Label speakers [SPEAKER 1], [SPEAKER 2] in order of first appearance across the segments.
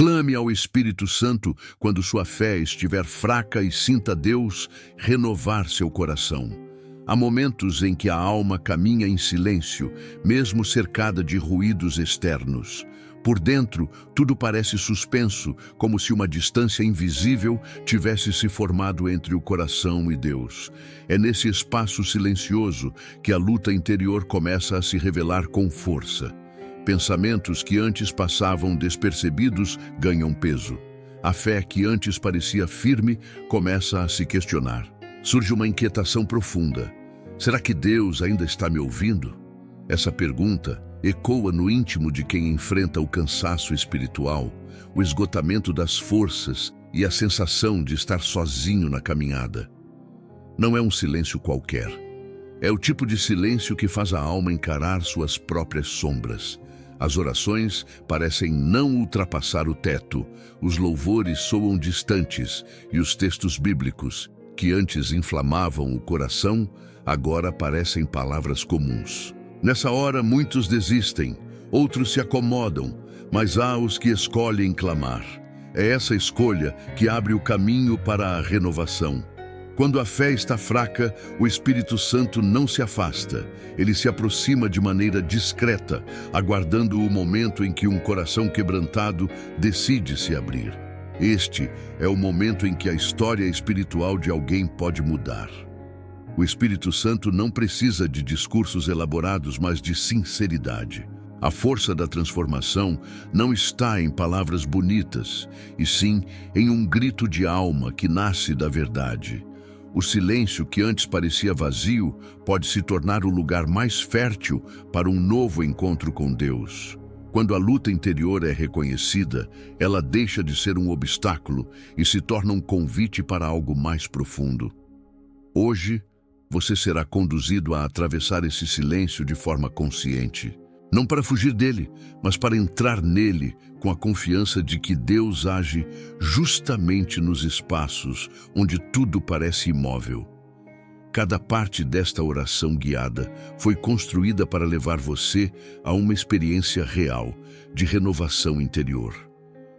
[SPEAKER 1] Clame ao Espírito Santo quando sua fé estiver fraca e sinta Deus renovar seu coração. Há momentos em que a alma caminha em silêncio, mesmo cercada de ruídos externos. Por dentro, tudo parece suspenso, como se uma distância invisível tivesse se formado entre o coração e Deus. É nesse espaço silencioso que a luta interior começa a se revelar com força. Pensamentos que antes passavam despercebidos ganham peso. A fé que antes parecia firme começa a se questionar. Surge uma inquietação profunda. Será que Deus ainda está me ouvindo? Essa pergunta ecoa no íntimo de quem enfrenta o cansaço espiritual, o esgotamento das forças e a sensação de estar sozinho na caminhada. Não é um silêncio qualquer. É o tipo de silêncio que faz a alma encarar suas próprias sombras. As orações parecem não ultrapassar o teto, os louvores soam distantes e os textos bíblicos, que antes inflamavam o coração, agora parecem palavras comuns. Nessa hora, muitos desistem, outros se acomodam, mas há os que escolhem clamar. É essa escolha que abre o caminho para a renovação. Quando a fé está fraca, o Espírito Santo não se afasta. Ele se aproxima de maneira discreta, aguardando o momento em que um coração quebrantado decide se abrir. Este é o momento em que a história espiritual de alguém pode mudar. O Espírito Santo não precisa de discursos elaborados, mas de sinceridade. A força da transformação não está em palavras bonitas, e sim em um grito de alma que nasce da verdade. O silêncio que antes parecia vazio pode se tornar o lugar mais fértil para um novo encontro com Deus. Quando a luta interior é reconhecida, ela deixa de ser um obstáculo e se torna um convite para algo mais profundo. Hoje, você será conduzido a atravessar esse silêncio de forma consciente. Não para fugir dele, mas para entrar nele com a confiança de que Deus age justamente nos espaços onde tudo parece imóvel. Cada parte desta oração guiada foi construída para levar você a uma experiência real de renovação interior.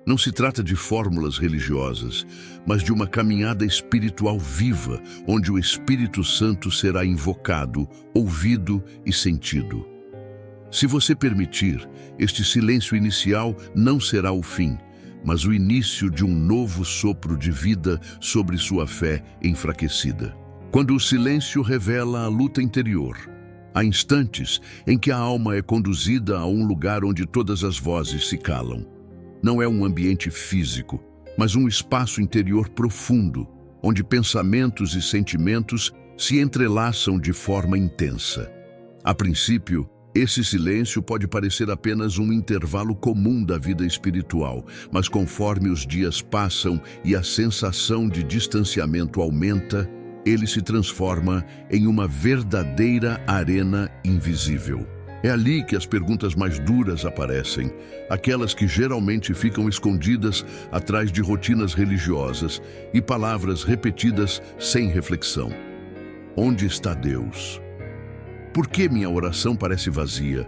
[SPEAKER 1] Não se trata de fórmulas religiosas, mas de uma caminhada espiritual viva, onde o Espírito Santo será invocado, ouvido e sentido. Se você permitir, este silêncio inicial não será o fim, mas o início de um novo sopro de vida sobre sua fé enfraquecida. Quando o silêncio revela a luta interior, há instantes em que a alma é conduzida a um lugar onde todas as vozes se calam. Não é um ambiente físico, mas um espaço interior profundo, onde pensamentos e sentimentos se entrelaçam de forma intensa. A princípio, esse silêncio pode parecer apenas um intervalo comum da vida espiritual, mas conforme os dias passam e a sensação de distanciamento aumenta, ele se transforma em uma verdadeira arena invisível. É ali que as perguntas mais duras aparecem, aquelas que geralmente ficam escondidas atrás de rotinas religiosas e palavras repetidas sem reflexão. Onde está Deus? Por que minha oração parece vazia?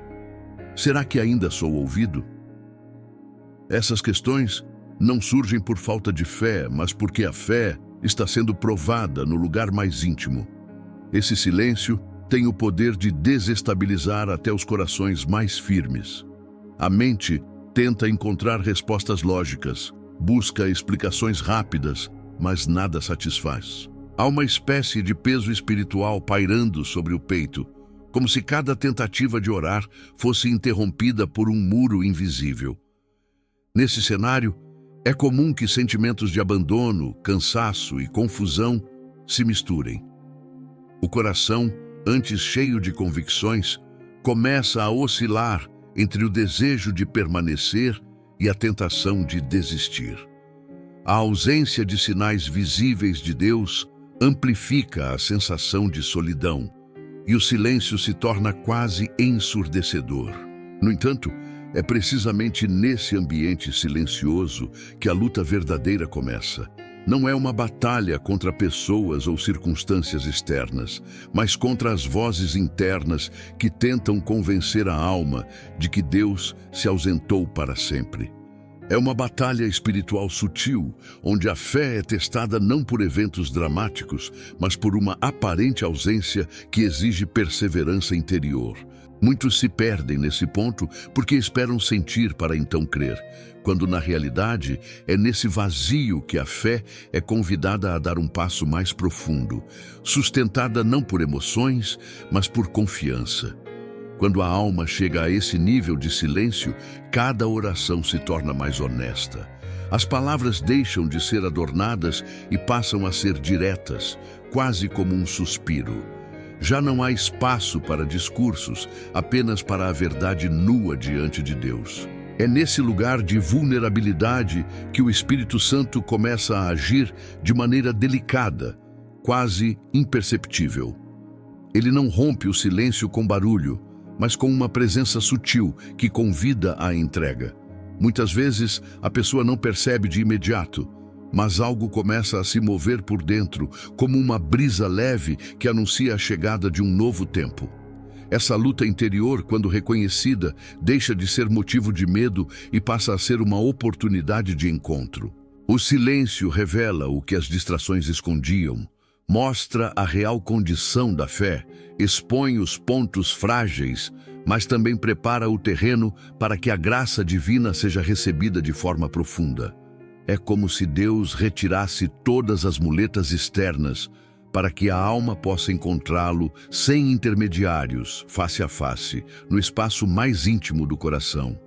[SPEAKER 1] Será que ainda sou ouvido? Essas questões não surgem por falta de fé, mas porque a fé está sendo provada no lugar mais íntimo. Esse silêncio tem o poder de desestabilizar até os corações mais firmes. A mente tenta encontrar respostas lógicas, busca explicações rápidas, mas nada satisfaz. Há uma espécie de peso espiritual pairando sobre o peito, como se cada tentativa de orar fosse interrompida por um muro invisível. Nesse cenário, é comum que sentimentos de abandono, cansaço e confusão se misturem. O coração, antes cheio de convicções, começa a oscilar entre o desejo de permanecer e a tentação de desistir. A ausência de sinais visíveis de Deus amplifica a sensação de solidão, e o silêncio se torna quase ensurdecedor. No entanto, é precisamente nesse ambiente silencioso que a luta verdadeira começa. Não é uma batalha contra pessoas ou circunstâncias externas, mas contra as vozes internas que tentam convencer a alma de que Deus se ausentou para sempre. É uma batalha espiritual sutil, onde a fé é testada não por eventos dramáticos, mas por uma aparente ausência que exige perseverança interior. Muitos se perdem nesse ponto porque esperam sentir para então crer, quando na realidade é nesse vazio que a fé é convidada a dar um passo mais profundo, sustentada não por emoções, mas por confiança. Quando a alma chega a esse nível de silêncio, cada oração se torna mais honesta. As palavras deixam de ser adornadas e passam a ser diretas, quase como um suspiro. Já não há espaço para discursos, apenas para a verdade nua diante de Deus. É nesse lugar de vulnerabilidade que o Espírito Santo começa a agir de maneira delicada, quase imperceptível. Ele não rompe o silêncio com barulho, mas com uma presença sutil que convida à entrega. Muitas vezes, a pessoa não percebe de imediato, mas algo começa a se mover por dentro, como uma brisa leve que anuncia a chegada de um novo tempo. Essa luta interior, quando reconhecida, deixa de ser motivo de medo e passa a ser uma oportunidade de encontro. O silêncio revela o que as distrações escondiam, mostra a real condição da fé, expõe os pontos frágeis, mas também prepara o terreno para que a graça divina seja recebida de forma profunda. É como se Deus retirasse todas as muletas externas para que a alma possa encontrá-lo sem intermediários, face a face, no espaço mais íntimo do coração.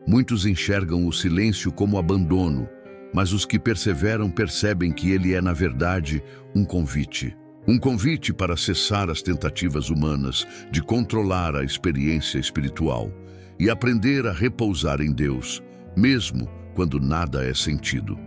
[SPEAKER 1] Muitos enxergam o silêncio como abandono, mas os que perseveram percebem que ele é, na verdade, um convite. Um convite para cessar as tentativas humanas de controlar a experiência espiritual e aprender a repousar em Deus, mesmo quando nada é sentido.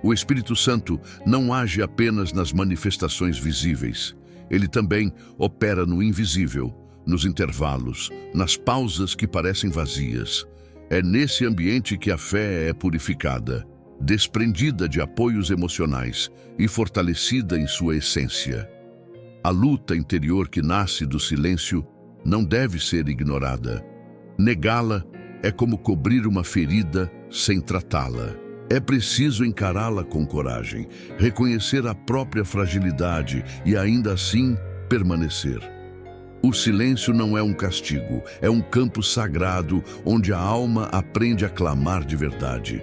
[SPEAKER 1] O Espírito Santo não age apenas nas manifestações visíveis. Ele também opera no invisível, nos intervalos, nas pausas que parecem vazias. É nesse ambiente que a fé é purificada, desprendida de apoios emocionais e fortalecida em sua essência. A luta interior que nasce do silêncio não deve ser ignorada. Negá-la é como cobrir uma ferida sem tratá-la. É preciso encará-la com coragem, reconhecer a própria fragilidade e ainda assim permanecer. O silêncio não é um castigo, é um campo sagrado onde a alma aprende a clamar de verdade.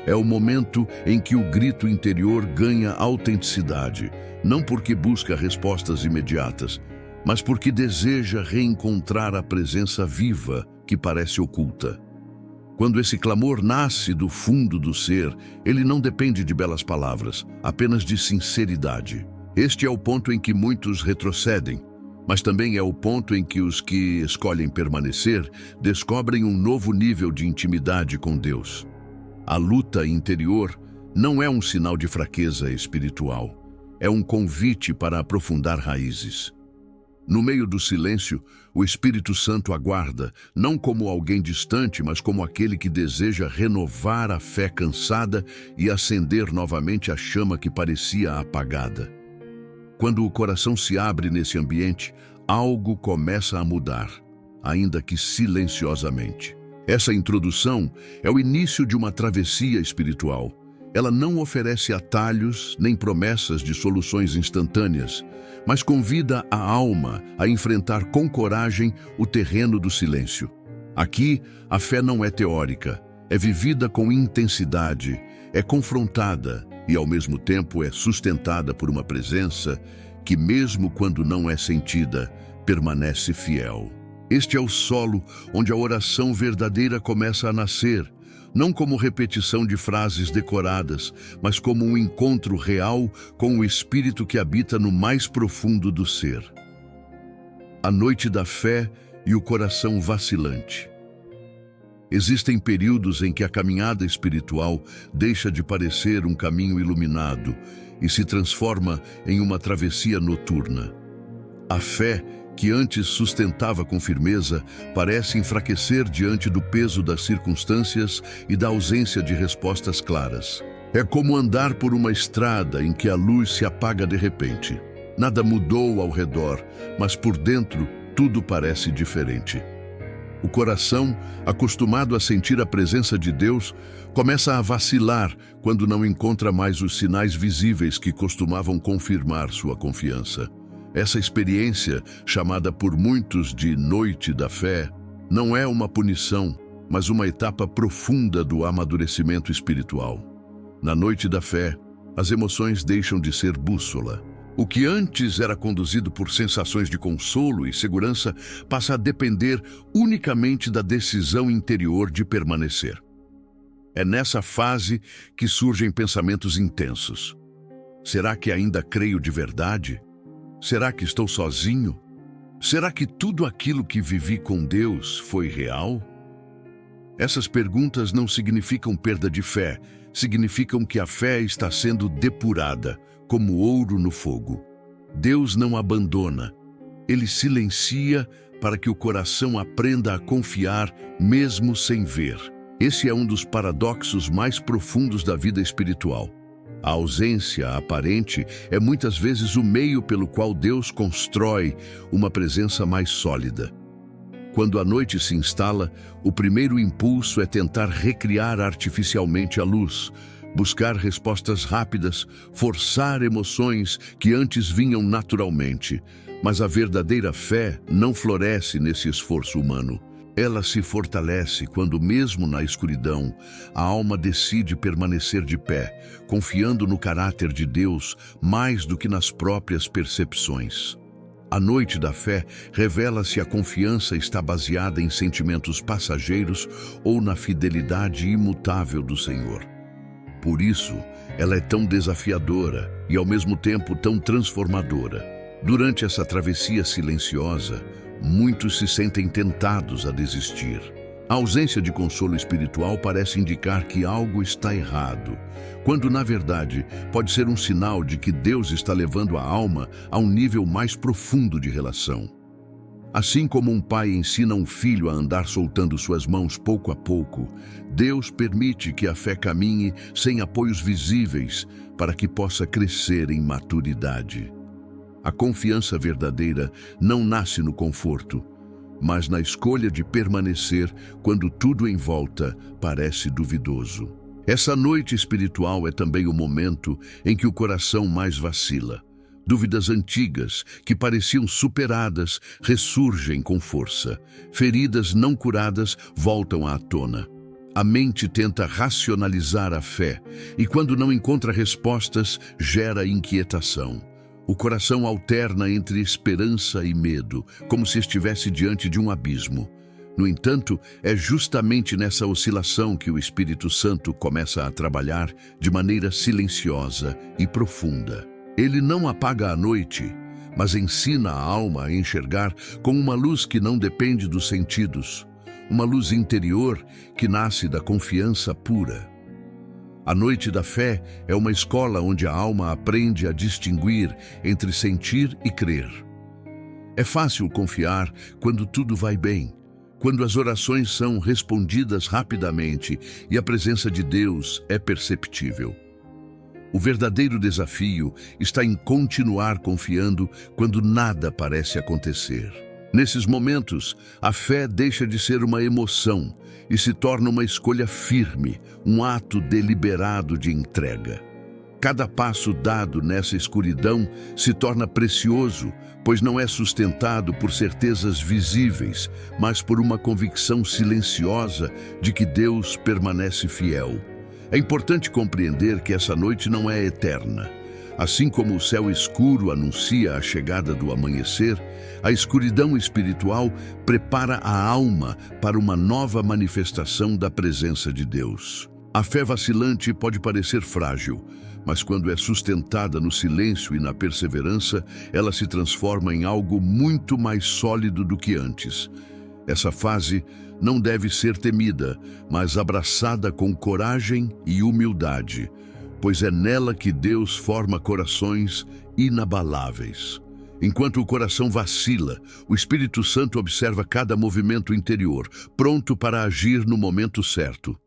[SPEAKER 1] É o momento em que o grito interior ganha autenticidade, não porque busca respostas imediatas, mas porque deseja reencontrar a presença viva que parece oculta. Quando esse clamor nasce do fundo do ser, ele não depende de belas palavras, apenas de sinceridade. Este é o ponto em que muitos retrocedem, mas também é o ponto em que os que escolhem permanecer descobrem um novo nível de intimidade com Deus. A luta interior não é um sinal de fraqueza espiritual, é um convite para aprofundar raízes. No meio do silêncio, o Espírito Santo aguarda, não como alguém distante, mas como aquele que deseja renovar a fé cansada e acender novamente a chama que parecia apagada. Quando o coração se abre nesse ambiente, algo começa a mudar, ainda que silenciosamente. Essa introdução é o início de uma travessia espiritual. Ela não oferece atalhos nem promessas de soluções instantâneas, mas convida a alma a enfrentar com coragem o terreno do silêncio. Aqui, a fé não é teórica, é vivida com intensidade, é confrontada e, ao mesmo tempo, é sustentada por uma presença que, mesmo quando não é sentida, permanece fiel. Este é o solo onde a oração verdadeira começa a nascer, não como repetição de frases decoradas, mas como um encontro real com o Espírito que habita no mais profundo do ser. A noite da fé e o coração vacilante. Existem períodos em que a caminhada espiritual deixa de parecer um caminho iluminado e se transforma em uma travessia noturna. A fé, que antes sustentava com firmeza, parece enfraquecer diante do peso das circunstâncias e da ausência de respostas claras. É como andar por uma estrada em que a luz se apaga de repente. Nada mudou ao redor, mas por dentro tudo parece diferente. O coração, acostumado a sentir a presença de Deus, começa a vacilar quando não encontra mais os sinais visíveis que costumavam confirmar sua confiança. Essa experiência, chamada por muitos de Noite da Fé, não é uma punição, mas uma etapa profunda do amadurecimento espiritual. Na Noite da Fé, as emoções deixam de ser bússola. O que antes era conduzido por sensações de consolo e segurança passa a depender unicamente da decisão interior de permanecer. É nessa fase que surgem pensamentos intensos. Será que ainda creio de verdade? Será que estou sozinho? Será que tudo aquilo que vivi com Deus foi real? Essas perguntas não significam perda de fé, significam que a fé está sendo depurada, como ouro no fogo. Deus não abandona, Ele silencia para que o coração aprenda a confiar mesmo sem ver. Esse é um dos paradoxos mais profundos da vida espiritual. A ausência aparente é muitas vezes o meio pelo qual Deus constrói uma presença mais sólida. Quando a noite se instala, o primeiro impulso é tentar recriar artificialmente a luz, buscar respostas rápidas, forçar emoções que antes vinham naturalmente. Mas a verdadeira fé não floresce nesse esforço humano. Ela se fortalece quando, mesmo na escuridão, a alma decide permanecer de pé, confiando no caráter de Deus mais do que nas próprias percepções. A noite da fé revela se a confiança está baseada em sentimentos passageiros ou na fidelidade imutável do Senhor. Por isso, ela é tão desafiadora e, ao mesmo tempo, tão transformadora. Durante essa travessia silenciosa, muitos se sentem tentados a desistir. A ausência de consolo espiritual parece indicar que algo está errado, quando, na verdade, pode ser um sinal de que Deus está levando a alma a um nível mais profundo de relação. Assim como um pai ensina um filho a andar soltando suas mãos pouco a pouco, Deus permite que a fé caminhe sem apoios visíveis para que possa crescer em maturidade. A confiança verdadeira não nasce no conforto, mas na escolha de permanecer quando tudo em volta parece duvidoso. Essa noite espiritual é também o momento em que o coração mais vacila. Dúvidas antigas, que pareciam superadas, ressurgem com força. Feridas não curadas voltam à tona. A mente tenta racionalizar a fé, e quando não encontra respostas, gera inquietação. O coração alterna entre esperança e medo, como se estivesse diante de um abismo. No entanto, é justamente nessa oscilação que o Espírito Santo começa a trabalhar de maneira silenciosa e profunda. Ele não apaga a noite, mas ensina a alma a enxergar com uma luz que não depende dos sentidos, uma luz interior que nasce da confiança pura. A noite da fé é uma escola onde a alma aprende a distinguir entre sentir e crer. É fácil confiar quando tudo vai bem, quando as orações são respondidas rapidamente e a presença de Deus é perceptível. O verdadeiro desafio está em continuar confiando quando nada parece acontecer. Nesses momentos, a fé deixa de ser uma emoção e se torna uma escolha firme, um ato deliberado de entrega. Cada passo dado nessa escuridão se torna precioso, pois não é sustentado por certezas visíveis, mas por uma convicção silenciosa de que Deus permanece fiel. É importante compreender que essa noite não é eterna. Assim como o céu escuro anuncia a chegada do amanhecer, a escuridão espiritual prepara a alma para uma nova manifestação da presença de Deus. A fé vacilante pode parecer frágil, mas quando é sustentada no silêncio e na perseverança, ela se transforma em algo muito mais sólido do que antes. Essa fase não deve ser temida, mas abraçada com coragem e humildade, pois é nela que Deus forma corações inabaláveis. Enquanto o coração vacila, o Espírito Santo observa cada movimento interior, pronto para agir no momento certo.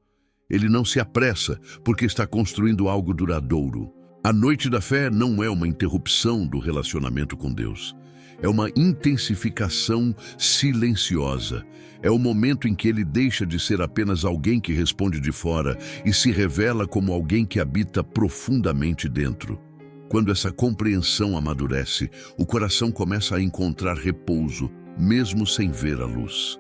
[SPEAKER 1] Ele não se apressa, porque está construindo algo duradouro. A noite da fé não é uma interrupção do relacionamento com Deus. é uma intensificação silenciosa. É o momento em que ele deixa de ser apenas alguém que responde de fora e se revela como alguém que habita profundamente dentro. Quando essa compreensão amadurece, o coração começa a encontrar repouso, mesmo sem ver a luz.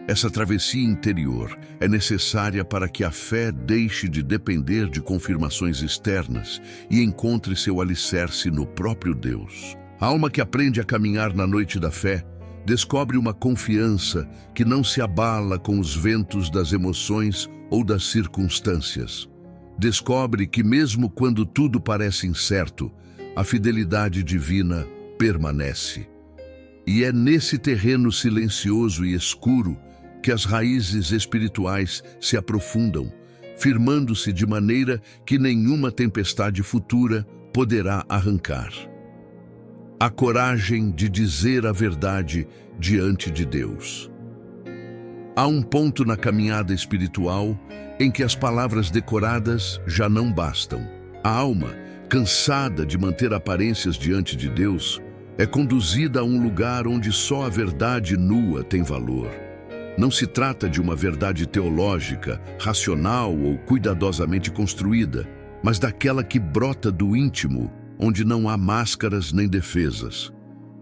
[SPEAKER 1] Essa travessia interior é necessária para que a fé deixe de depender de confirmações externas e encontre seu alicerce no próprio Deus. A alma que aprende a caminhar na noite da fé descobre uma confiança que não se abala com os ventos das emoções ou das circunstâncias. Descobre que mesmo quando tudo parece incerto, a fidelidade divina permanece. E é nesse terreno silencioso e escuro que as raízes espirituais se aprofundam, firmando-se de maneira que nenhuma tempestade futura poderá arrancar. A coragem de dizer a verdade diante de Deus. Há um ponto na caminhada espiritual em que as palavras decoradas já não bastam. A alma, cansada de manter aparências diante de Deus, é conduzida a um lugar onde só a verdade nua tem valor. Não se trata de uma verdade teológica, racional ou cuidadosamente construída, mas daquela que brota do íntimo, onde não há máscaras nem defesas.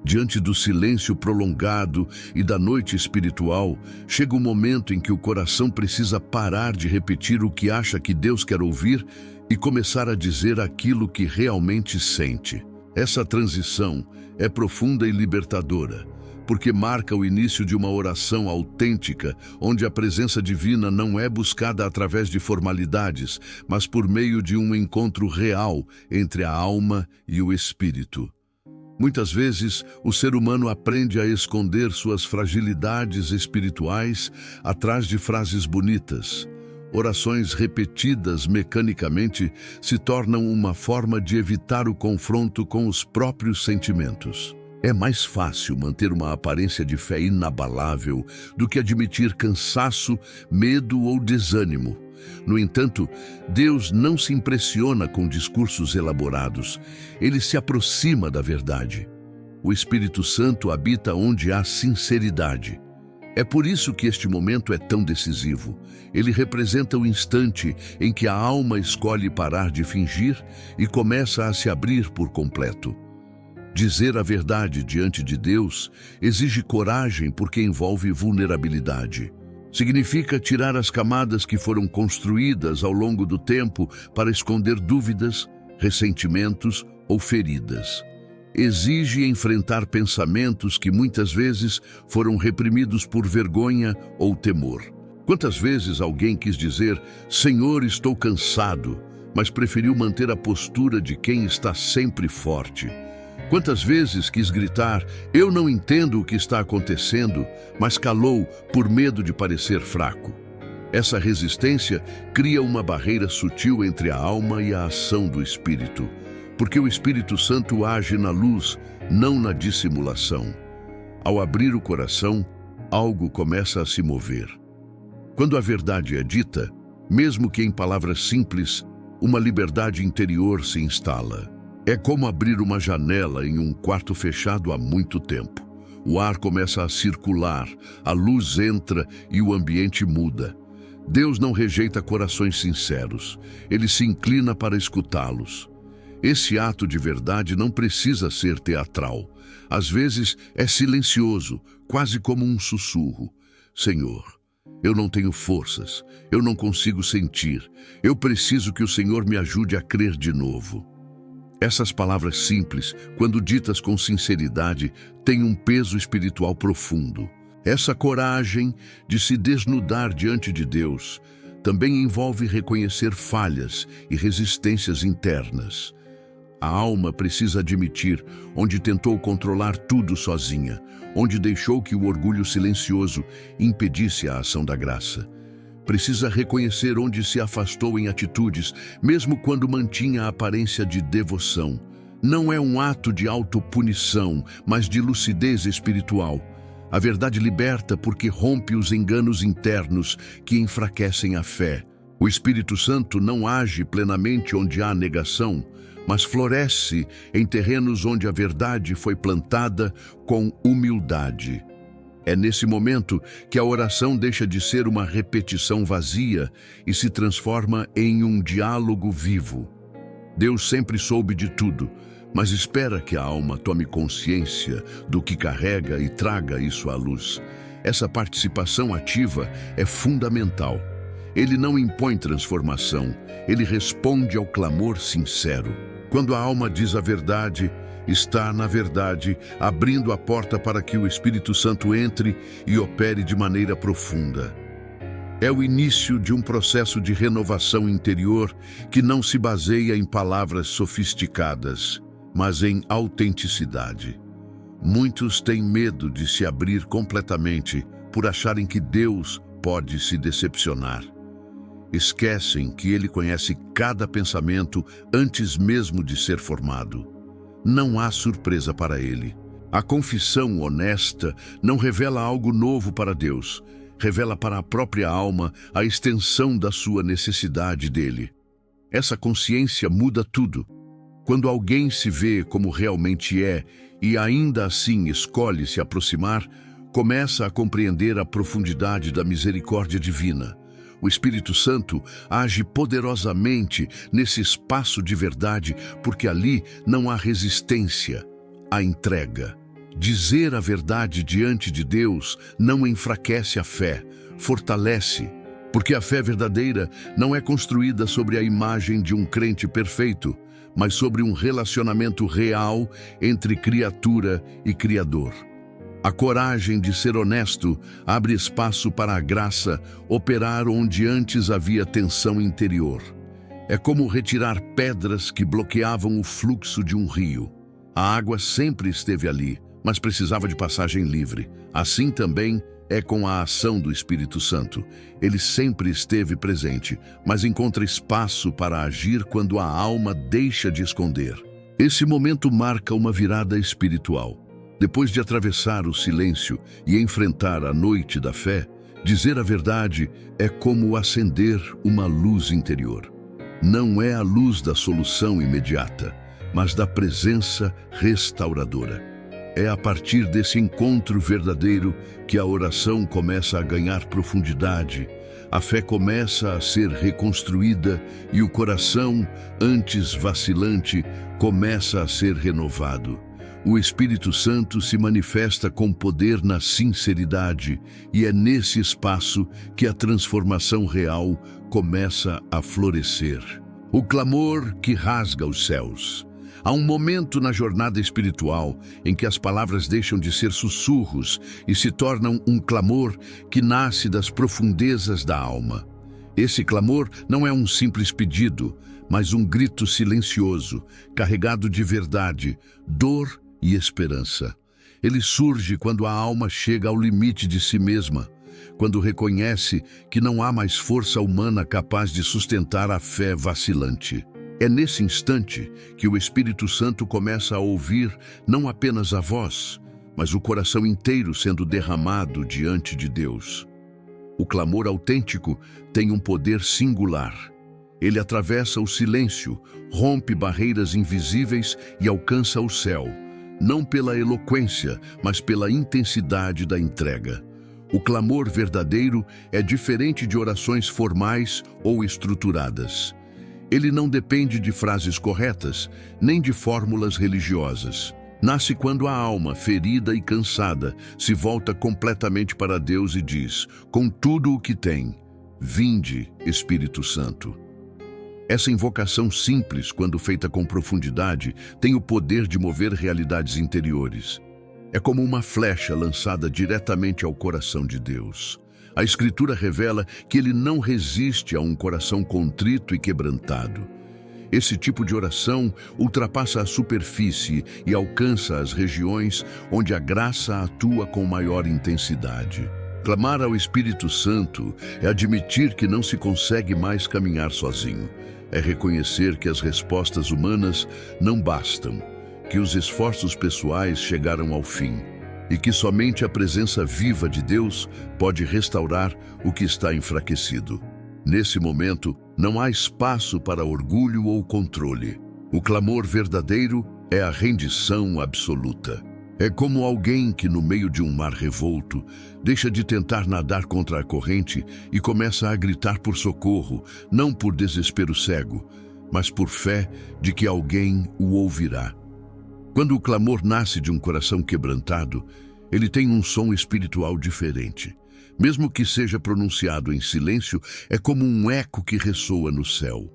[SPEAKER 1] Diante do silêncio prolongado e da noite espiritual, chega o momento em que o coração precisa parar de repetir o que acha que Deus quer ouvir e começar a dizer aquilo que realmente sente. Essa transição é profunda e libertadora, porque marca o início de uma oração autêntica, onde a presença divina não é buscada através de formalidades, mas por meio de um encontro real entre a alma e o espírito. Muitas vezes, o ser humano aprende a esconder suas fragilidades espirituais atrás de frases bonitas. Orações repetidas mecanicamente se tornam uma forma de evitar o confronto com os próprios sentimentos. É mais fácil manter uma aparência de fé inabalável do que admitir cansaço, medo ou desânimo. No entanto, Deus não se impressiona com discursos elaborados. Ele se aproxima da verdade. O Espírito Santo habita onde há sinceridade. É por isso que este momento é tão decisivo. Ele representa o instante em que a alma escolhe parar de fingir e começa a se abrir por completo. Dizer a verdade diante de Deus exige coragem porque envolve vulnerabilidade. Significa tirar as camadas que foram construídas ao longo do tempo para esconder dúvidas, ressentimentos ou feridas. Exige enfrentar pensamentos que muitas vezes foram reprimidos por vergonha ou temor. Quantas vezes alguém quis dizer, Senhor, estou cansado, mas preferiu manter a postura de quem está sempre forte? Quantas vezes quis gritar, eu não entendo o que está acontecendo, mas calou por medo de parecer fraco? Essa resistência cria uma barreira sutil entre a alma e a ação do Espírito, porque o Espírito Santo age na luz, não na dissimulação. Ao abrir o coração, algo começa a se mover. Quando a verdade é dita, mesmo que em palavras simples, uma liberdade interior se instala. É como abrir uma janela em um quarto fechado há muito tempo. O ar começa a circular, a luz entra e o ambiente muda. Deus não rejeita corações sinceros, ele se inclina para escutá-los. Esse ato de verdade não precisa ser teatral. Às vezes é silencioso, quase como um sussurro. Senhor, eu não tenho forças, eu não consigo sentir. Eu preciso que o Senhor me ajude a crer de novo. Essas palavras simples, quando ditas com sinceridade, têm um peso espiritual profundo. Essa coragem de se desnudar diante de Deus também envolve reconhecer falhas e resistências internas. A alma precisa admitir onde tentou controlar tudo sozinha, onde deixou que o orgulho silencioso impedisse a ação da graça. Precisa reconhecer onde se afastou em atitudes, mesmo quando mantinha a aparência de devoção. Não é um ato de autopunição, mas de lucidez espiritual. A verdade liberta porque rompe os enganos internos que enfraquecem a fé. O Espírito Santo não age plenamente onde há negação, mas floresce em terrenos onde a verdade foi plantada com humildade. É nesse momento que a oração deixa de ser uma repetição vazia e se transforma em um diálogo vivo. Deus sempre soube de tudo, mas espera que a alma tome consciência do que carrega e traga isso à luz. Essa participação ativa é fundamental. Ele não impõe transformação, ele responde ao clamor sincero. Quando a alma diz a verdade, está, na verdade, abrindo a porta para que o Espírito Santo entre e opere de maneira profunda. É o início de um processo de renovação interior que não se baseia em palavras sofisticadas, mas em autenticidade. Muitos têm medo de se abrir completamente por acharem que Deus pode se decepcionar. Esquecem que Ele conhece cada pensamento antes mesmo de ser formado. Não há surpresa para Ele. A confissão honesta não revela algo novo para Deus, revela para a própria alma a extensão da sua necessidade dele. Essa consciência muda tudo. Quando alguém se vê como realmente é e ainda assim escolhe se aproximar, começa a compreender a profundidade da misericórdia divina. O Espírito Santo age poderosamente nesse espaço de verdade, porque ali não há resistência, há entrega. Dizer a verdade diante de Deus não enfraquece a fé, fortalece, porque a fé verdadeira não é construída sobre a imagem de um crente perfeito, mas sobre um relacionamento real entre criatura e Criador. A coragem de ser honesto abre espaço para a graça operar onde antes havia tensão interior. É como retirar pedras que bloqueavam o fluxo de um rio. A água sempre esteve ali, mas precisava de passagem livre. Assim também é com a ação do Espírito Santo. Ele sempre esteve presente, mas encontra espaço para agir quando a alma deixa de esconder. Esse momento marca uma virada espiritual. Depois de atravessar o silêncio e enfrentar a noite da fé, dizer a verdade é como acender uma luz interior. Não é a luz da solução imediata, mas da presença restauradora. É a partir desse encontro verdadeiro que a oração começa a ganhar profundidade, a fé começa a ser reconstruída e o coração, antes vacilante, começa a ser renovado. O Espírito Santo se manifesta com poder na sinceridade e é nesse espaço que a transformação real começa a florescer. O clamor que rasga os céus. Há um momento na jornada espiritual em que as palavras deixam de ser sussurros e se tornam um clamor que nasce das profundezas da alma. Esse clamor não é um simples pedido, mas um grito silencioso, carregado de verdade, dor e esperança. Ele surge quando a alma chega ao limite de si mesma, quando reconhece que não há mais força humana capaz de sustentar a fé vacilante. É nesse instante que o Espírito Santo começa a ouvir não apenas a voz, mas o coração inteiro sendo derramado diante de Deus. O clamor autêntico tem um poder singular. Ele atravessa o silêncio, rompe barreiras invisíveis e alcança o céu, não pela eloquência, mas pela intensidade da entrega. O clamor verdadeiro é diferente de orações formais ou estruturadas. Ele não depende de frases corretas, nem de fórmulas religiosas. Nasce quando a alma, ferida e cansada, se volta completamente para Deus e diz, com tudo o que tem, vinde, Espírito Santo. Essa invocação simples, quando feita com profundidade, tem o poder de mover realidades interiores. É como uma flecha lançada diretamente ao coração de Deus. A Escritura revela que Ele não resiste a um coração contrito e quebrantado. Esse tipo de oração ultrapassa a superfície e alcança as regiões onde a graça atua com maior intensidade. Clamar ao Espírito Santo é admitir que não se consegue mais caminhar sozinho. É reconhecer que as respostas humanas não bastam, que os esforços pessoais chegaram ao fim e que somente a presença viva de Deus pode restaurar o que está enfraquecido. Nesse momento, não há espaço para orgulho ou controle. O clamor verdadeiro é a rendição absoluta. É como alguém que, no meio de um mar revolto, deixa de tentar nadar contra a corrente e começa a gritar por socorro, não por desespero cego, mas por fé de que alguém o ouvirá. Quando o clamor nasce de um coração quebrantado, ele tem um som espiritual diferente. Mesmo que seja pronunciado em silêncio, é como um eco que ressoa no céu.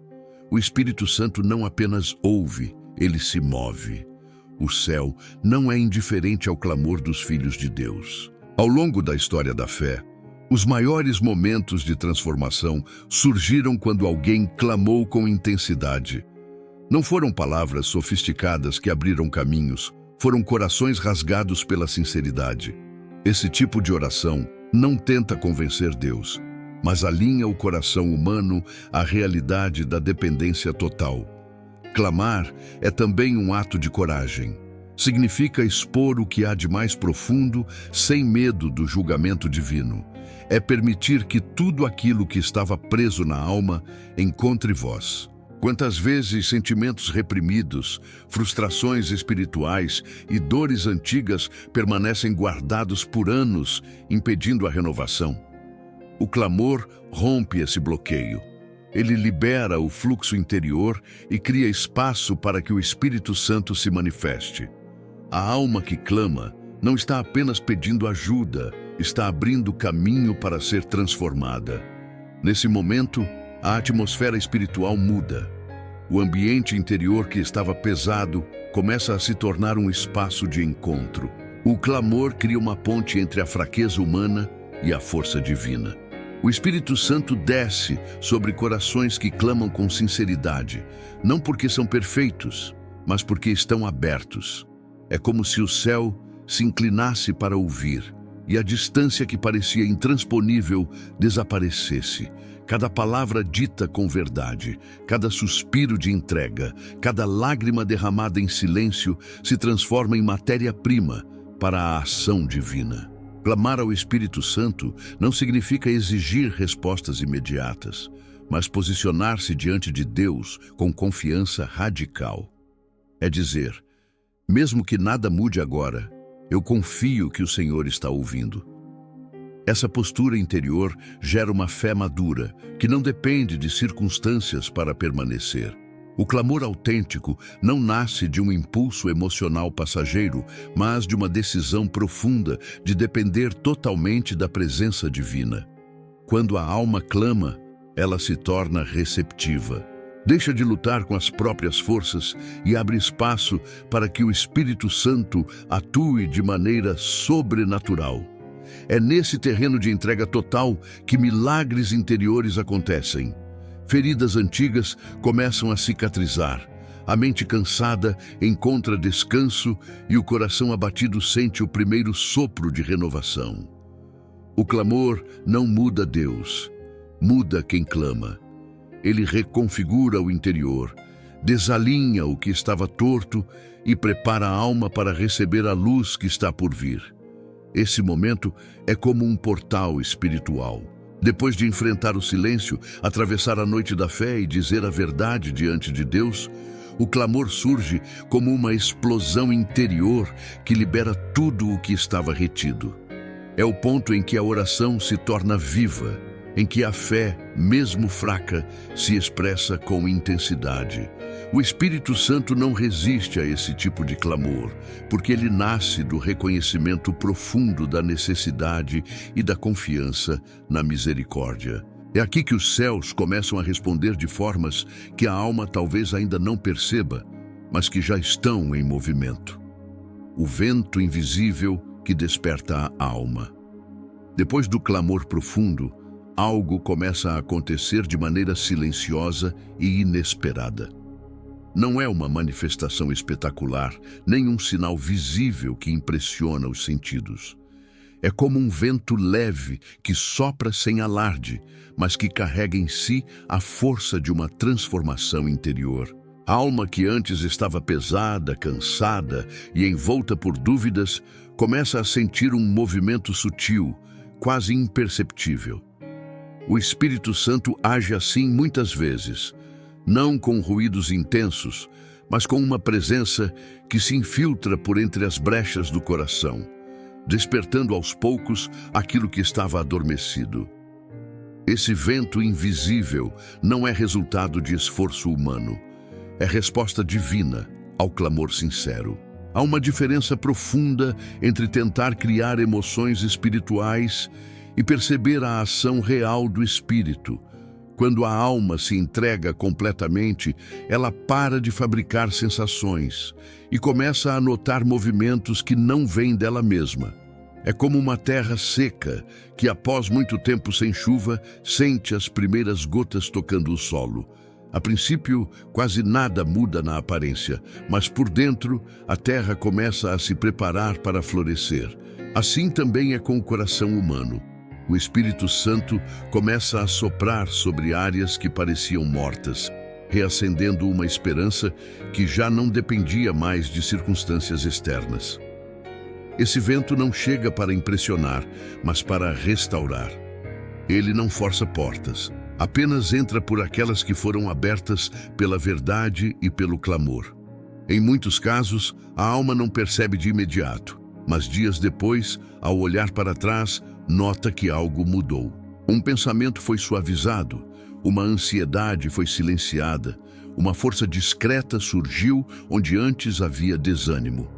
[SPEAKER 1] O Espírito Santo não apenas ouve, ele se move. O céu não é indiferente ao clamor dos filhos de Deus. Ao longo da história da fé, os maiores momentos de transformação surgiram quando alguém clamou com intensidade. Não foram palavras sofisticadas que abriram caminhos, foram corações rasgados pela sinceridade. Esse tipo de oração não tenta convencer Deus, mas alinha o coração humano à realidade da dependência total. Clamar é também um ato de coragem. Significa expor o que há de mais profundo sem medo do julgamento divino. É permitir que tudo aquilo que estava preso na alma encontre voz. Quantas vezes sentimentos reprimidos, frustrações espirituais e dores antigas permanecem guardados por anos, impedindo a renovação? O clamor rompe esse bloqueio. Ele libera o fluxo interior e cria espaço para que o Espírito Santo se manifeste. A alma que clama não está apenas pedindo ajuda, está abrindo caminho para ser transformada. Nesse momento, a atmosfera espiritual muda. O ambiente interior que estava pesado começa a se tornar um espaço de encontro. O clamor cria uma ponte entre a fraqueza humana e a força divina. O Espírito Santo desce sobre corações que clamam com sinceridade, não porque são perfeitos, mas porque estão abertos. É como se o céu se inclinasse para ouvir e a distância que parecia intransponível desaparecesse. Cada palavra dita com verdade, cada suspiro de entrega, cada lágrima derramada em silêncio se transforma em matéria-prima para a ação divina. Clamar ao Espírito Santo não significa exigir respostas imediatas, mas posicionar-se diante de Deus com confiança radical. É dizer, mesmo que nada mude agora, eu confio que o Senhor está ouvindo. Essa postura interior gera uma fé madura, que não depende de circunstâncias para permanecer. O clamor autêntico não nasce de um impulso emocional passageiro, mas de uma decisão profunda de depender totalmente da presença divina. Quando a alma clama, ela se torna receptiva. Deixa de lutar com as próprias forças e abre espaço para que o Espírito Santo atue de maneira sobrenatural. É nesse terreno de entrega total que milagres interiores acontecem. Feridas antigas começam a cicatrizar. A mente cansada encontra descanso e o coração abatido sente o primeiro sopro de renovação. O clamor não muda Deus, muda quem clama. Ele reconfigura o interior, desalinha o que estava torto e prepara a alma para receber a luz que está por vir. Esse momento é como um portal espiritual. Depois de enfrentar o silêncio, atravessar a noite da fé e dizer a verdade diante de Deus, o clamor surge como uma explosão interior que libera tudo o que estava retido. É o ponto em que a oração se torna viva, em que a fé, mesmo fraca, se expressa com intensidade. O Espírito Santo não resiste a esse tipo de clamor, porque ele nasce do reconhecimento profundo da necessidade e da confiança na misericórdia. É aqui que os céus começam a responder de formas que a alma talvez ainda não perceba, mas que já estão em movimento. O vento invisível que desperta a alma. Depois do clamor profundo, algo começa a acontecer de maneira silenciosa e inesperada. Não é uma manifestação espetacular, nem um sinal visível que impressiona os sentidos. É como um vento leve que sopra sem alarde, mas que carrega em si a força de uma transformação interior. A alma que antes estava pesada, cansada e envolta por dúvidas, começa a sentir um movimento sutil, quase imperceptível. O Espírito Santo age assim muitas vezes, não com ruídos intensos, mas com uma presença que se infiltra por entre as brechas do coração, despertando aos poucos aquilo que estava adormecido. Esse vento invisível não é resultado de esforço humano, é resposta divina ao clamor sincero. Há uma diferença profunda entre tentar criar emoções espirituais e perceber a ação real do espírito. Quando a alma se entrega completamente, ela para de fabricar sensações e começa a notar movimentos que não vêm dela mesma. É como uma terra seca que, após muito tempo sem chuva, sente as primeiras gotas tocando o solo. A princípio, quase nada muda na aparência, mas por dentro, a terra começa a se preparar para florescer. Assim também é com o coração humano. O Espírito Santo começa a soprar sobre áreas que pareciam mortas, reacendendo uma esperança que já não dependia mais de circunstâncias externas. Esse vento não chega para impressionar, mas para restaurar. Ele não força portas, apenas entra por aquelas que foram abertas pela verdade e pelo clamor. Em muitos casos, a alma não percebe de imediato, mas dias depois, ao olhar para trás, nota que algo mudou. Um pensamento foi suavizado, uma ansiedade foi silenciada, uma força discreta surgiu onde antes havia desânimo.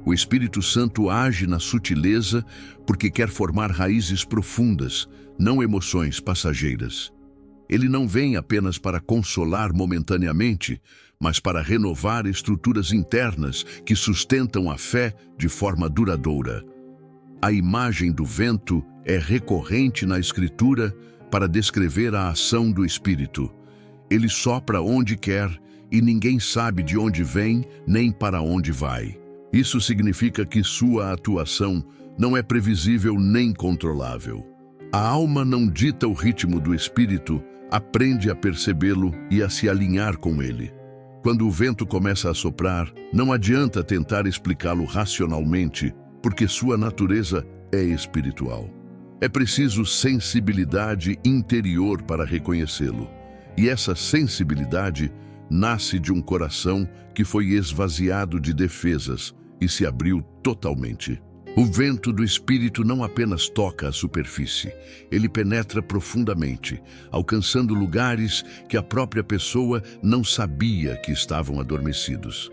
[SPEAKER 1] O Espírito Santo age na sutileza porque quer formar raízes profundas, não emoções passageiras. Ele não vem apenas para consolar momentaneamente, mas para renovar estruturas internas que sustentam a fé de forma duradoura. A imagem do vento é recorrente na Escritura para descrever a ação do Espírito. Ele sopra onde quer e ninguém sabe de onde vem nem para onde vai. Isso significa que sua atuação não é previsível nem controlável. A alma não dita o ritmo do Espírito, aprende a percebê-lo e a se alinhar com ele. Quando o vento começa a soprar, não adianta tentar explicá-lo racionalmente, porque sua natureza é espiritual. É preciso sensibilidade interior para reconhecê-lo. E essa sensibilidade nasce de um coração que foi esvaziado de defesas e se abriu totalmente. O vento do Espírito não apenas toca a superfície, ele penetra profundamente, alcançando lugares que a própria pessoa não sabia que estavam adormecidos.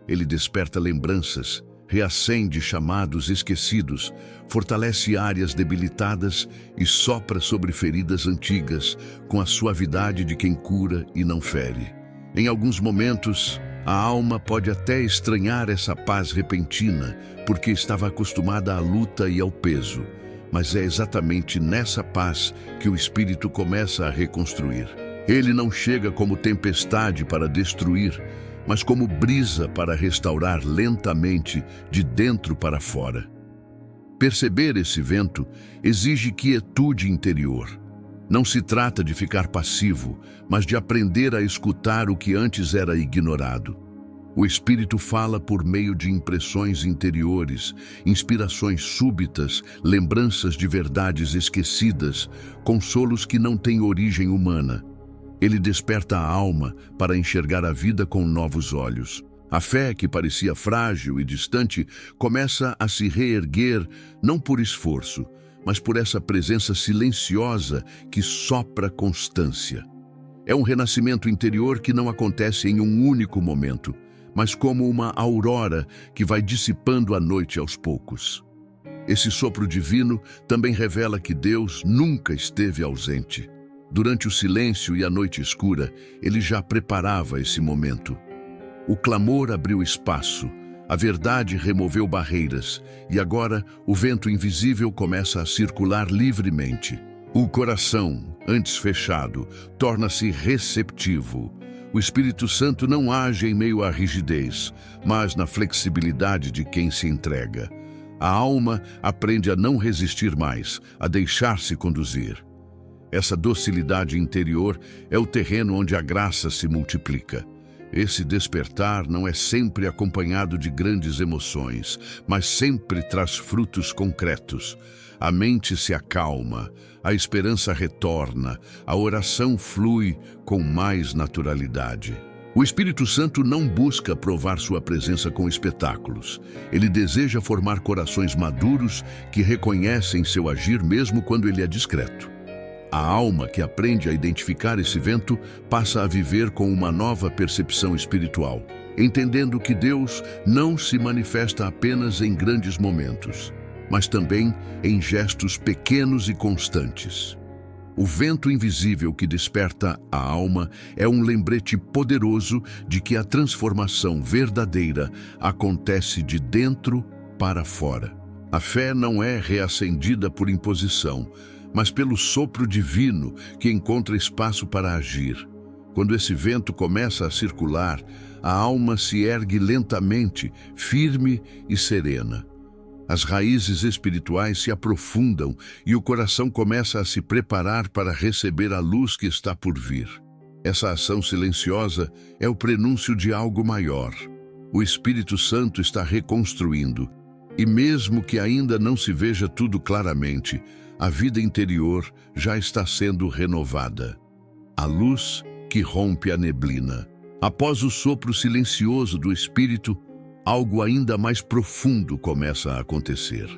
[SPEAKER 1] Ele desperta lembranças, reacende chamados esquecidos, fortalece áreas debilitadas e sopra sobre feridas antigas com a suavidade de quem cura e não fere. Em alguns momentos, a alma pode até estranhar essa paz repentina, porque estava acostumada à luta e ao peso. Mas é exatamente nessa paz que o Espírito começa a reconstruir. Ele não chega como tempestade para destruir, mas como brisa para restaurar lentamente de dentro para fora. Perceber esse vento exige quietude interior. Não se trata de ficar passivo, mas de aprender a escutar o que antes era ignorado. O Espírito fala por meio de impressões interiores, inspirações súbitas, lembranças de verdades esquecidas, consolos que não têm origem humana. Ele desperta a alma para enxergar a vida com novos olhos. A fé, que parecia frágil e distante, começa a se reerguer, não por esforço, mas por essa presença silenciosa que sopra constância. É um renascimento interior que não acontece em um único momento, mas como uma aurora que vai dissipando a noite aos poucos. Esse sopro divino também revela que Deus nunca esteve ausente. Durante o silêncio e a noite escura, ele já preparava esse momento. O clamor abriu espaço, a verdade removeu barreiras, e agora o vento invisível começa a circular livremente. O coração, antes fechado, torna-se receptivo. O Espírito Santo não age em meio à rigidez, mas na flexibilidade de quem se entrega. A alma aprende a não resistir mais, a deixar-se conduzir. Essa docilidade interior é o terreno onde a graça se multiplica. Esse despertar não é sempre acompanhado de grandes emoções, mas sempre traz frutos concretos. A mente se acalma, a esperança retorna, a oração flui com mais naturalidade. O Espírito Santo não busca provar sua presença com espetáculos. Ele deseja formar corações maduros que reconhecem seu agir mesmo quando ele é discreto. A alma que aprende a identificar esse vento passa a viver com uma nova percepção espiritual, entendendo que Deus não se manifesta apenas em grandes momentos, mas também em gestos pequenos e constantes. O vento invisível que desperta a alma é um lembrete poderoso de que a transformação verdadeira acontece de dentro para fora. A fé não é reacendida por imposição, mas pelo sopro divino que encontra espaço para agir. Quando esse vento começa a circular, a alma se ergue lentamente, firme e serena. As raízes espirituais se aprofundam e o coração começa a se preparar para receber a luz que está por vir. Essa ação silenciosa é o prenúncio de algo maior. O Espírito Santo está reconstruindo, e mesmo que ainda não se veja tudo claramente, a vida interior já está sendo renovada. A luz que rompe a neblina. Após o sopro silencioso do Espírito, algo ainda mais profundo começa a acontecer.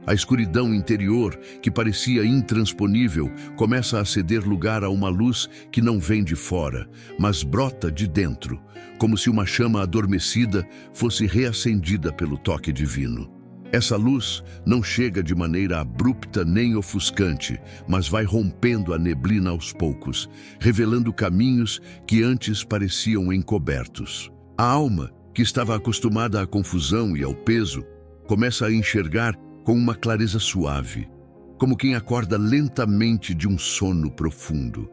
[SPEAKER 1] A escuridão interior, que parecia intransponível, começa a ceder lugar a uma luz que não vem de fora, mas brota de dentro, como se uma chama adormecida fosse reacendida pelo toque divino. Essa luz não chega de maneira abrupta nem ofuscante, mas vai rompendo a neblina aos poucos, revelando caminhos que antes pareciam encobertos. A alma, que estava acostumada à confusão e ao peso, começa a enxergar com uma clareza suave, como quem acorda lentamente de um sono profundo.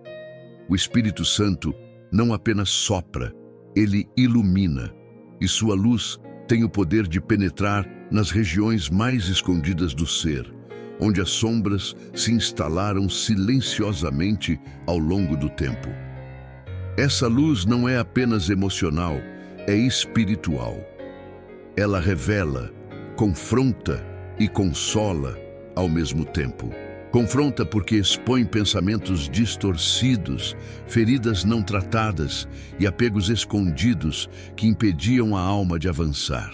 [SPEAKER 1] O Espírito Santo não apenas sopra, ele ilumina, e sua luz tem o poder de penetrar nas regiões mais escondidas do ser, onde as sombras se instalaram silenciosamente ao longo do tempo. Essa luz não é apenas emocional, é espiritual. Ela revela, confronta e consola ao mesmo tempo. Confronta porque expõe pensamentos distorcidos, feridas não tratadas e apegos escondidos que impediam a alma de avançar.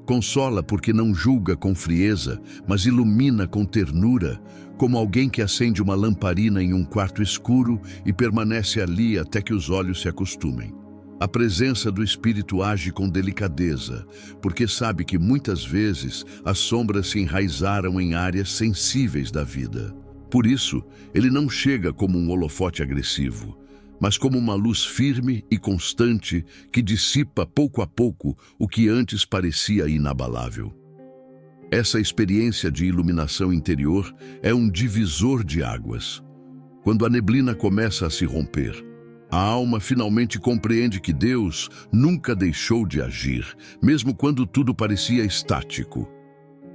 [SPEAKER 1] Consola porque não julga com frieza, mas ilumina com ternura, como alguém que acende uma lamparina em um quarto escuro e permanece ali até que os olhos se acostumem. A presença do Espírito age com delicadeza, porque sabe que muitas vezes as sombras se enraizaram em áreas sensíveis da vida. Por isso, ele não chega como um holofote agressivo, mas como uma luz firme e constante que dissipa pouco a pouco o que antes parecia inabalável. Essa experiência de iluminação interior é um divisor de águas. Quando a neblina começa a se romper, a alma finalmente compreende que Deus nunca deixou de agir, mesmo quando tudo parecia estático.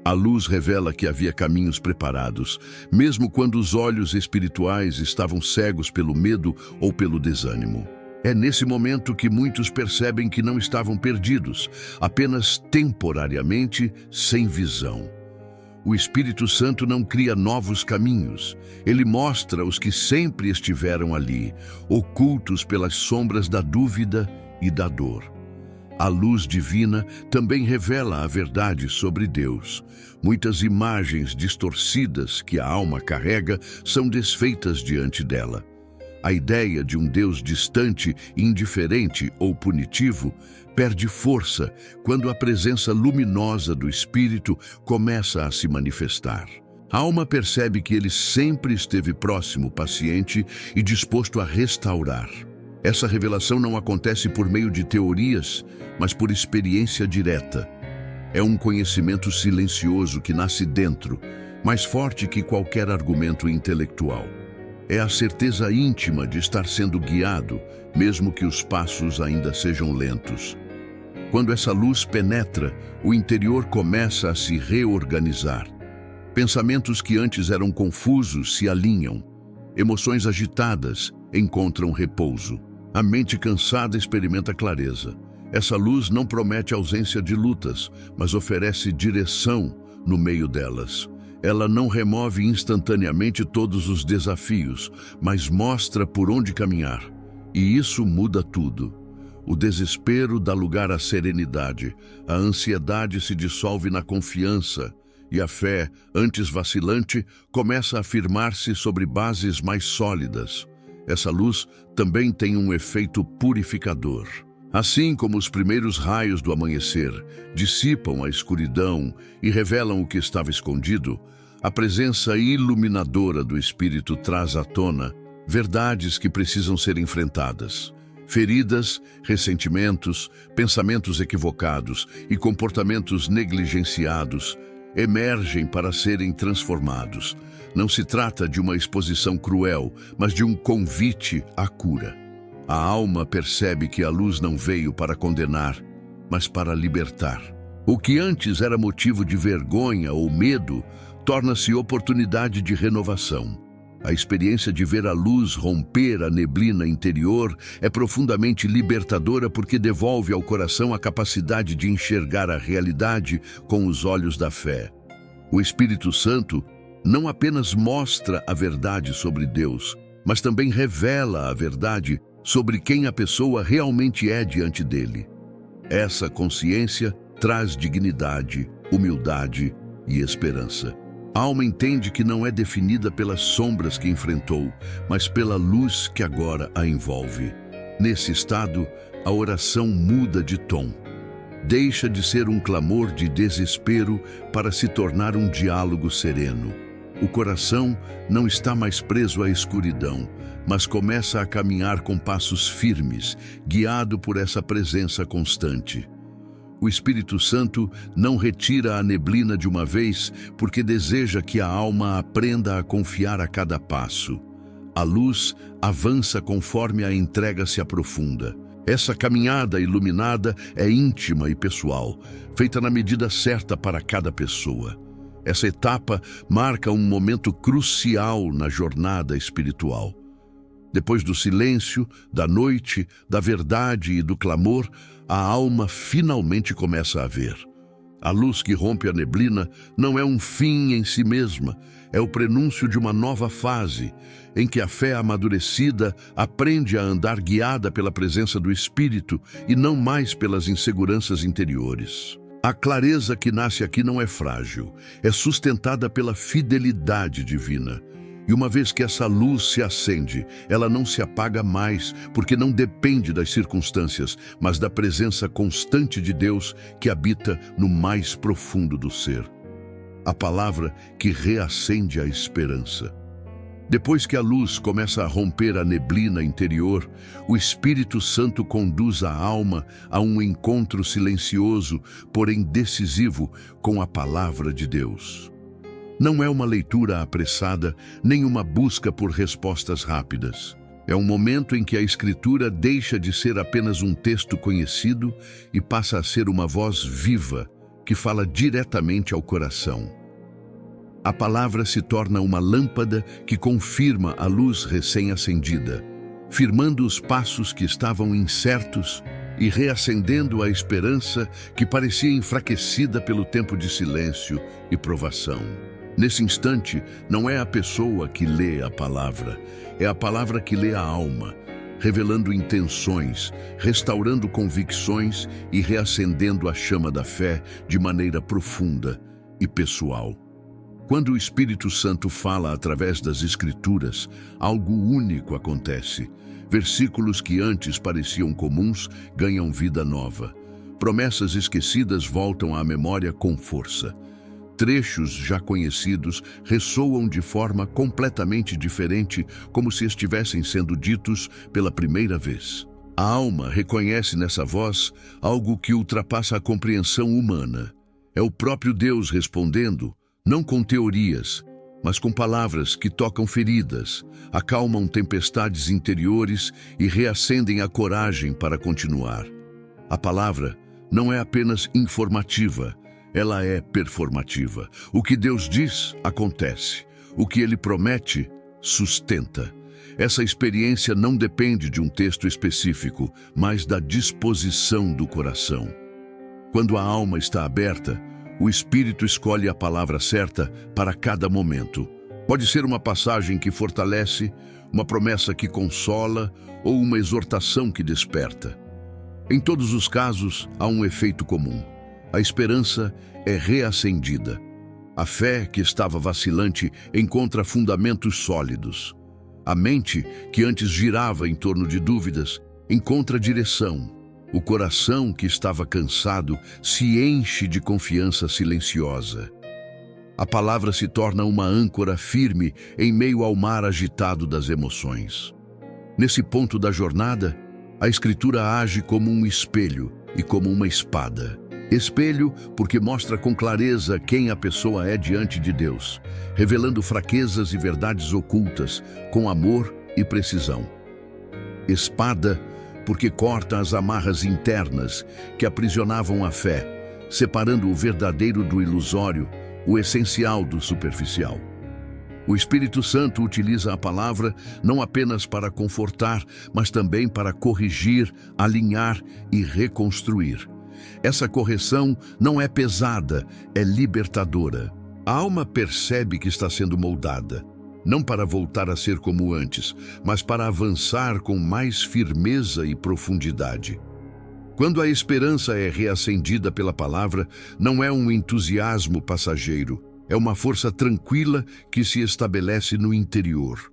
[SPEAKER 1] A luz revela que havia caminhos preparados, mesmo quando os olhos espirituais estavam cegos pelo medo ou pelo desânimo. É nesse momento que muitos percebem que não estavam perdidos, apenas temporariamente sem visão. O Espírito Santo não cria novos caminhos. Ele mostra os que sempre estiveram ali, ocultos pelas sombras da dúvida e da dor. A luz divina também revela a verdade sobre Deus. Muitas imagens distorcidas que a alma carrega são desfeitas diante dela. A ideia de um Deus distante, indiferente ou punitivo perde força quando a presença luminosa do Espírito começa a se manifestar. A alma percebe que ele sempre esteve próximo, paciente e disposto a restaurar. Essa revelação não acontece por meio de teorias, mas por experiência direta. É um conhecimento silencioso que nasce dentro, mais forte que qualquer argumento intelectual. É a certeza íntima de estar sendo guiado, mesmo que os passos ainda sejam lentos. Quando essa luz penetra, o interior começa a se reorganizar. Pensamentos que antes eram confusos se alinham. Emoções agitadas encontram repouso. A mente cansada experimenta clareza. Essa luz não promete ausência de lutas, mas oferece direção no meio delas. Ela não remove instantaneamente todos os desafios, mas mostra por onde caminhar. E isso muda tudo. O desespero dá lugar à serenidade, a ansiedade se dissolve na confiança e a fé, antes vacilante, começa a firmar-se sobre bases mais sólidas. Essa luz também tem um efeito purificador. Assim como os primeiros raios do amanhecer dissipam a escuridão e revelam o que estava escondido, a presença iluminadora do Espírito traz à tona verdades que precisam ser enfrentadas. Feridas, ressentimentos, pensamentos equivocados e comportamentos negligenciados emergem para serem transformados. Não se trata de uma exposição cruel, mas de um convite à cura. A alma percebe que a luz não veio para condenar, mas para libertar. O que antes era motivo de vergonha ou medo, torna-se oportunidade de renovação. A experiência de ver a luz romper a neblina interior é profundamente libertadora porque devolve ao coração a capacidade de enxergar a realidade com os olhos da fé. O Espírito Santo não apenas mostra a verdade sobre Deus, mas também revela a verdade sobre quem a pessoa realmente é diante dele. Essa consciência traz dignidade, humildade e esperança. A alma entende que não é definida pelas sombras que enfrentou, mas pela luz que agora a envolve. Nesse estado, a oração muda de tom. Deixa de ser um clamor de desespero para se tornar um diálogo sereno. O coração não está mais preso à escuridão, mas começa a caminhar com passos firmes, guiado por essa presença constante. O Espírito Santo não retira a neblina de uma vez, porque deseja que a alma aprenda a confiar a cada passo. A luz avança conforme a entrega se aprofunda. Essa caminhada iluminada é íntima e pessoal, feita na medida certa para cada pessoa. Essa etapa marca um momento crucial na jornada espiritual. Depois do silêncio, da noite, da verdade e do clamor, a alma finalmente começa a ver. A luz que rompe a neblina não é um fim em si mesma, é o prenúncio de uma nova fase, em que a fé amadurecida aprende a andar guiada pela presença do Espírito e não mais pelas inseguranças interiores. A clareza que nasce aqui não é frágil, é sustentada pela fidelidade divina. E uma vez que essa luz se acende, ela não se apaga mais, porque não depende das circunstâncias, mas da presença constante de Deus que habita no mais profundo do ser. A palavra que reacende a esperança. Depois que a luz começa a romper a neblina interior, o Espírito Santo conduz a alma a um encontro silencioso, porém decisivo, com a palavra de Deus. Não é uma leitura apressada, nem uma busca por respostas rápidas. É um momento em que a Escritura deixa de ser apenas um texto conhecido e passa a ser uma voz viva, que fala diretamente ao coração. A palavra se torna uma lâmpada que confirma a luz recém-acendida, firmando os passos que estavam incertos e reacendendo a esperança que parecia enfraquecida pelo tempo de silêncio e provação. Nesse instante, não é a pessoa que lê a palavra, é a palavra que lê a alma, revelando intenções, restaurando convicções e reacendendo a chama da fé de maneira profunda e pessoal. Quando o Espírito Santo fala através das Escrituras, algo único acontece. Versículos que antes pareciam comuns ganham vida nova. Promessas esquecidas voltam à memória com força. Trechos já conhecidos ressoam de forma completamente diferente, como se estivessem sendo ditos pela primeira vez. A alma reconhece nessa voz algo que ultrapassa a compreensão humana. É o próprio Deus respondendo, não com teorias, mas com palavras que tocam feridas, acalmam tempestades interiores e reacendem a coragem para continuar. A palavra não é apenas informativa, ela é performativa. O que Deus diz, acontece. O que Ele promete, sustenta. Essa experiência não depende de um texto específico, mas da disposição do coração. Quando a alma está aberta, o Espírito escolhe a palavra certa para cada momento. Pode ser uma passagem que fortalece, uma promessa que consola ou uma exortação que desperta. Em todos os casos, há um efeito comum. A esperança é reacendida. A fé, que estava vacilante, encontra fundamentos sólidos. A mente, que antes girava em torno de dúvidas, encontra direção. O coração, que estava cansado, se enche de confiança silenciosa. A palavra se torna uma âncora firme em meio ao mar agitado das emoções. Nesse ponto da jornada, a Escritura age como um espelho e como uma espada. Espelho porque mostra com clareza quem a pessoa é diante de Deus, revelando fraquezas e verdades ocultas com amor e precisão. Espada porque corta as amarras internas que aprisionavam a fé, separando o verdadeiro do ilusório, o essencial do superficial. O Espírito Santo utiliza a palavra não apenas para confortar, mas também para corrigir, alinhar e reconstruir. Essa correção não é pesada, é libertadora. A alma percebe que está sendo moldada, não para voltar a ser como antes, mas para avançar com mais firmeza e profundidade. Quando a esperança é reacendida pela palavra, não é um entusiasmo passageiro, é uma força tranquila que se estabelece no interior.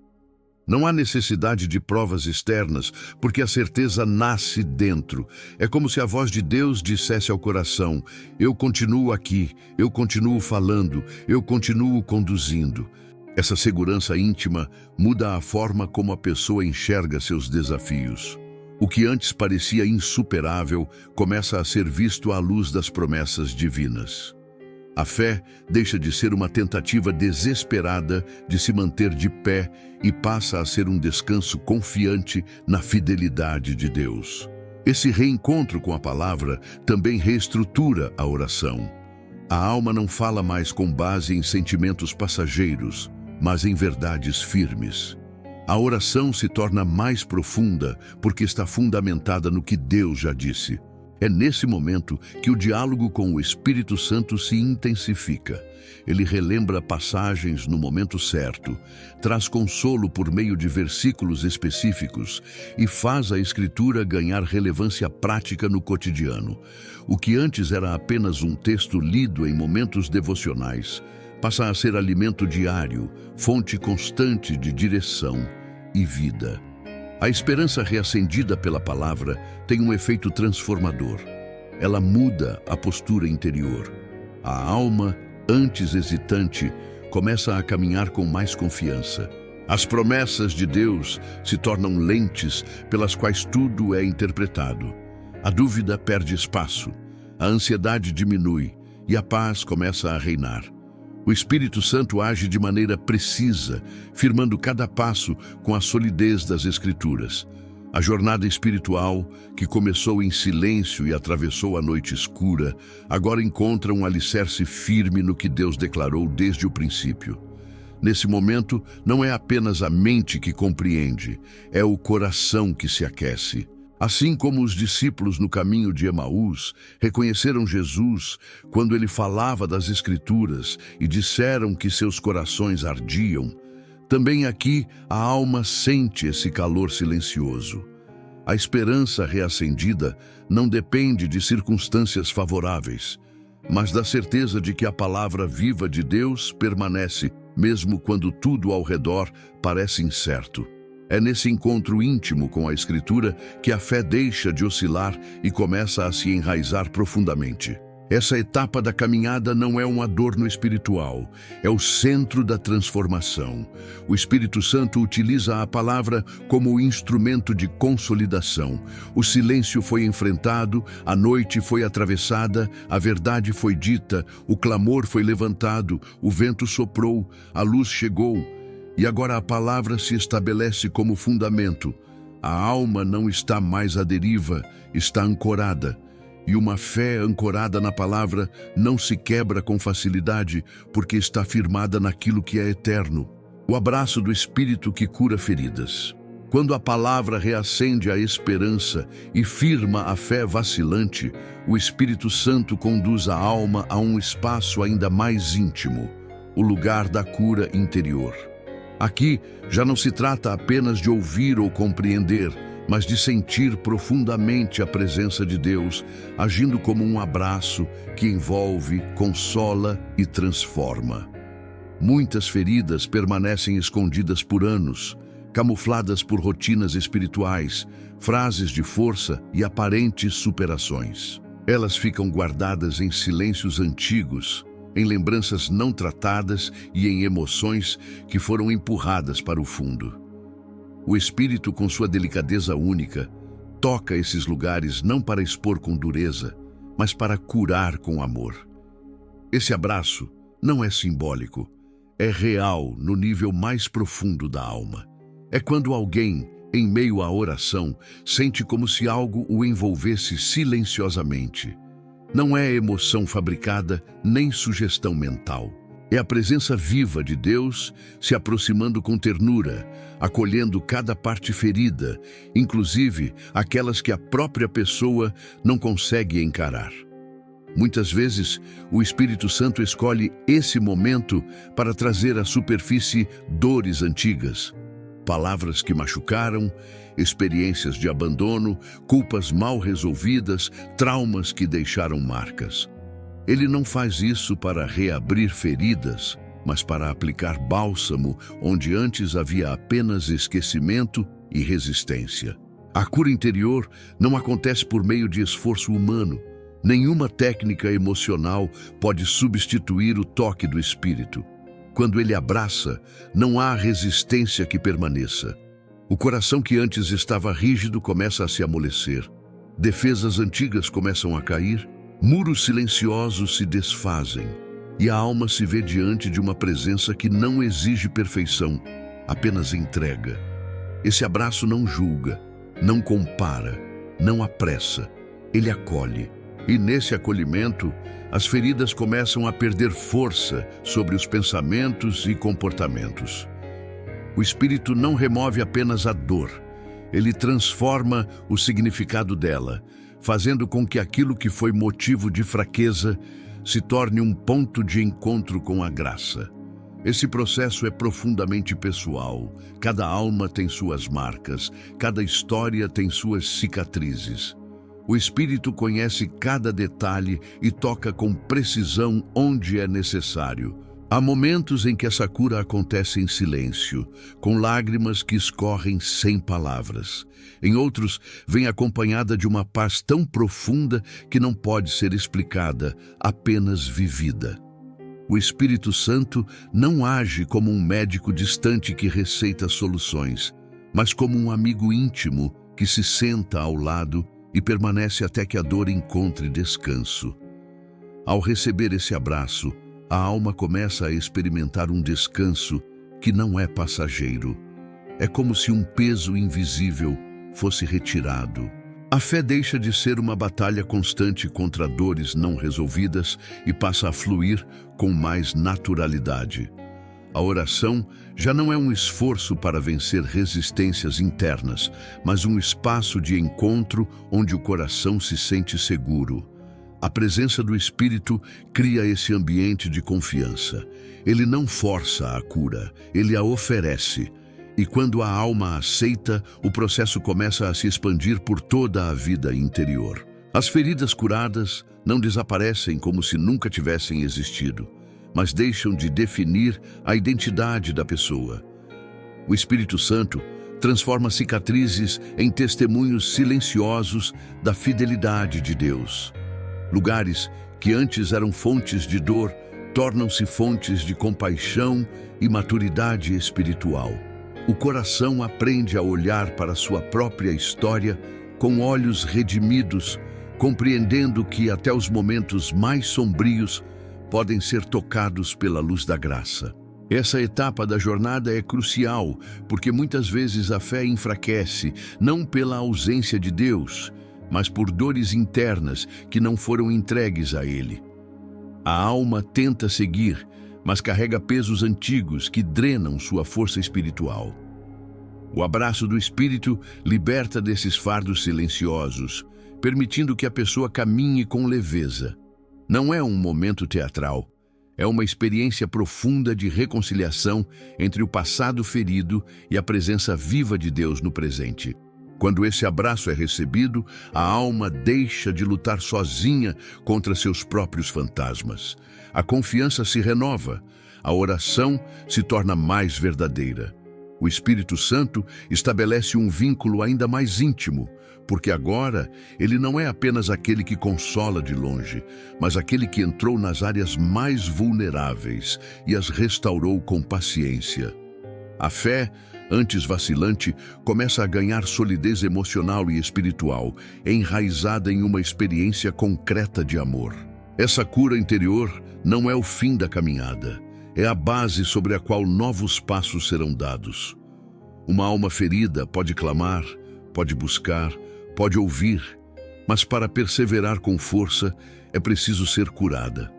[SPEAKER 1] Não há necessidade de provas externas, porque a certeza nasce dentro. É como se a voz de Deus dissesse ao coração: eu continuo aqui, eu continuo falando, eu continuo conduzindo. Essa segurança íntima muda a forma como a pessoa enxerga seus desafios. O que antes parecia insuperável começa a ser visto à luz das promessas divinas. A fé deixa de ser uma tentativa desesperada de se manter de pé e passa a ser um descanso confiante na fidelidade de Deus. Esse reencontro com a palavra também reestrutura a oração. A alma não fala mais com base em sentimentos passageiros, mas em verdades firmes. A oração se torna mais profunda porque está fundamentada no que Deus já disse. É nesse momento que o diálogo com o Espírito Santo se intensifica. Ele relembra passagens no momento certo, traz consolo por meio de versículos específicos e faz a Escritura ganhar relevância prática no cotidiano. O que antes era apenas um texto lido em momentos devocionais, passa a ser alimento diário, fonte constante de direção e vida. A esperança reacendida pela palavra tem um efeito transformador. Ela muda a postura interior. A alma, antes hesitante, começa a caminhar com mais confiança. As promessas de Deus se tornam lentes pelas quais tudo é interpretado. A dúvida perde espaço, a ansiedade diminui e a paz começa a reinar. O Espírito Santo age de maneira precisa, firmando cada passo com a solidez das Escrituras. A jornada espiritual, que começou em silêncio e atravessou a noite escura, agora encontra um alicerce firme no que Deus declarou desde o princípio. Nesse momento, não é apenas a mente que compreende, é o coração que se aquece. Assim como os discípulos no caminho de Emaús reconheceram Jesus quando ele falava das Escrituras e disseram que seus corações ardiam, também aqui a alma sente esse calor silencioso. A esperança reacendida não depende de circunstâncias favoráveis, mas da certeza de que a palavra viva de Deus permanece, mesmo quando tudo ao redor parece incerto. É nesse encontro íntimo com a Escritura que a fé deixa de oscilar e começa a se enraizar profundamente. Essa etapa da caminhada não é um adorno espiritual, é o centro da transformação. O Espírito Santo utiliza a palavra como instrumento de consolidação. O silêncio foi enfrentado, a noite foi atravessada, a verdade foi dita, o clamor foi levantado, o vento soprou, a luz chegou. E agora a palavra se estabelece como fundamento. A alma não está mais à deriva, está ancorada. E uma fé ancorada na palavra não se quebra com facilidade, porque está firmada naquilo que é eterno. O abraço do Espírito que cura feridas. Quando a palavra reacende a esperança e firma a fé vacilante, o Espírito Santo conduz a alma a um espaço ainda mais íntimo, o lugar da cura interior. Aqui já não se trata apenas de ouvir ou compreender, mas de sentir profundamente a presença de Deus, agindo como um abraço que envolve, consola e transforma. Muitas feridas permanecem escondidas por anos, camufladas por rotinas espirituais, frases de força e aparentes superações. Elas ficam guardadas em silêncios antigos, em lembranças não tratadas e em emoções que foram empurradas para o fundo. O Espírito, com sua delicadeza única, toca esses lugares não para expor com dureza, mas para curar com amor. Esse abraço não é simbólico, é real no nível mais profundo da alma. É quando alguém, em meio à oração, sente como se algo o envolvesse silenciosamente. Não é emoção fabricada nem sugestão mental. É a presença viva de Deus se aproximando com ternura, acolhendo cada parte ferida, inclusive aquelas que a própria pessoa não consegue encarar. Muitas vezes, o Espírito Santo escolhe esse momento para trazer à superfície dores antigas, palavras que machucaram, experiências de abandono, culpas mal resolvidas, traumas que deixaram marcas. Ele não faz isso para reabrir feridas, mas para aplicar bálsamo onde antes havia apenas esquecimento e resistência. A cura interior não acontece por meio de esforço humano. Nenhuma técnica emocional pode substituir o toque do Espírito. Quando ele abraça, não há resistência que permaneça. O coração que antes estava rígido começa a se amolecer. Defesas antigas começam a cair. Muros silenciosos se desfazem e a alma se vê diante de uma presença que não exige perfeição, apenas entrega. Esse abraço não julga, não compara, não apressa, ele acolhe. E nesse acolhimento, as feridas começam a perder força sobre os pensamentos e comportamentos. O Espírito não remove apenas a dor, ele transforma o significado dela, fazendo com que aquilo que foi motivo de fraqueza se torne um ponto de encontro com a graça. Esse processo é profundamente pessoal. Cada alma tem suas marcas, cada história tem suas cicatrizes. O Espírito conhece cada detalhe e toca com precisão onde é necessário. Há momentos em que essa cura acontece em silêncio, com lágrimas que escorrem sem palavras. Em outros, vem acompanhada de uma paz tão profunda que não pode ser explicada, apenas vivida. O Espírito Santo não age como um médico distante que receita soluções, mas como um amigo íntimo que se senta ao lado e permanece até que a dor encontre descanso. Ao receber esse abraço, a alma começa a experimentar um descanso que não é passageiro. É como se um peso invisível fosse retirado. A fé deixa de ser uma batalha constante contra dores não resolvidas e passa a fluir com mais naturalidade. A oração já não é um esforço para vencer resistências internas, mas um espaço de encontro onde o coração se sente seguro. A presença do Espírito cria esse ambiente de confiança. Ele não força a cura, ele a oferece. E quando a alma aceita, o processo começa a se expandir por toda a vida interior. As feridas curadas não desaparecem como se nunca tivessem existido, mas deixam de definir a identidade da pessoa. O Espírito Santo transforma cicatrizes em testemunhos silenciosos da fidelidade de Deus. Lugares que antes eram fontes de dor tornam-se fontes de compaixão e maturidade espiritual. O coração aprende a olhar para sua própria história com olhos redimidos, compreendendo que até os momentos mais sombrios podem ser tocados pela luz da graça. Essa etapa da jornada é crucial, porque muitas vezes a fé enfraquece, não pela ausência de Deus, mas por dores internas que não foram entregues a Ele. A alma tenta seguir, mas carrega pesos antigos que drenam sua força espiritual. O abraço do Espírito liberta desses fardos silenciosos, permitindo que a pessoa caminhe com leveza. Não é um momento teatral, é uma experiência profunda de reconciliação entre o passado ferido e a presença viva de Deus no presente. Quando esse abraço é recebido, a alma deixa de lutar sozinha contra seus próprios fantasmas. A confiança se renova, a oração se torna mais verdadeira. O Espírito Santo estabelece um vínculo ainda mais íntimo, porque agora ele não é apenas aquele que consola de longe, mas aquele que entrou nas áreas mais vulneráveis e as restaurou com paciência. A fé, antes vacilante, começa a ganhar solidez emocional e espiritual, enraizada em uma experiência concreta de amor. Essa cura interior não é o fim da caminhada, é a base sobre a qual novos passos serão dados. Uma alma ferida pode clamar, pode buscar, pode ouvir, mas para perseverar com força é preciso ser curada.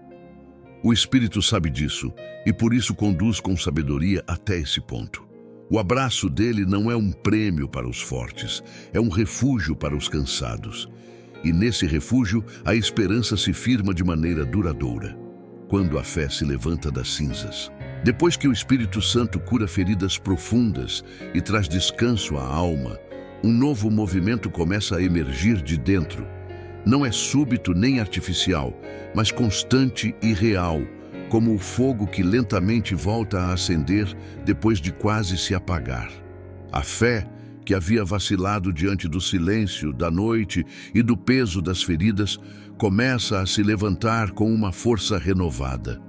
[SPEAKER 1] O Espírito sabe disso e por isso conduz com sabedoria até esse ponto. O abraço dele não é um prêmio para os fortes, é um refúgio para os cansados. E nesse refúgio, a esperança se firma de maneira duradoura, quando a fé se levanta das cinzas. Depois que o Espírito Santo cura feridas profundas e traz descanso à alma, um novo movimento começa a emergir de dentro. Não é súbito nem artificial, mas constante e real, como o fogo que lentamente volta a acender depois de quase se apagar. A fé, que havia vacilado diante do silêncio, da noite e do peso das feridas, começa a se levantar com uma força renovada.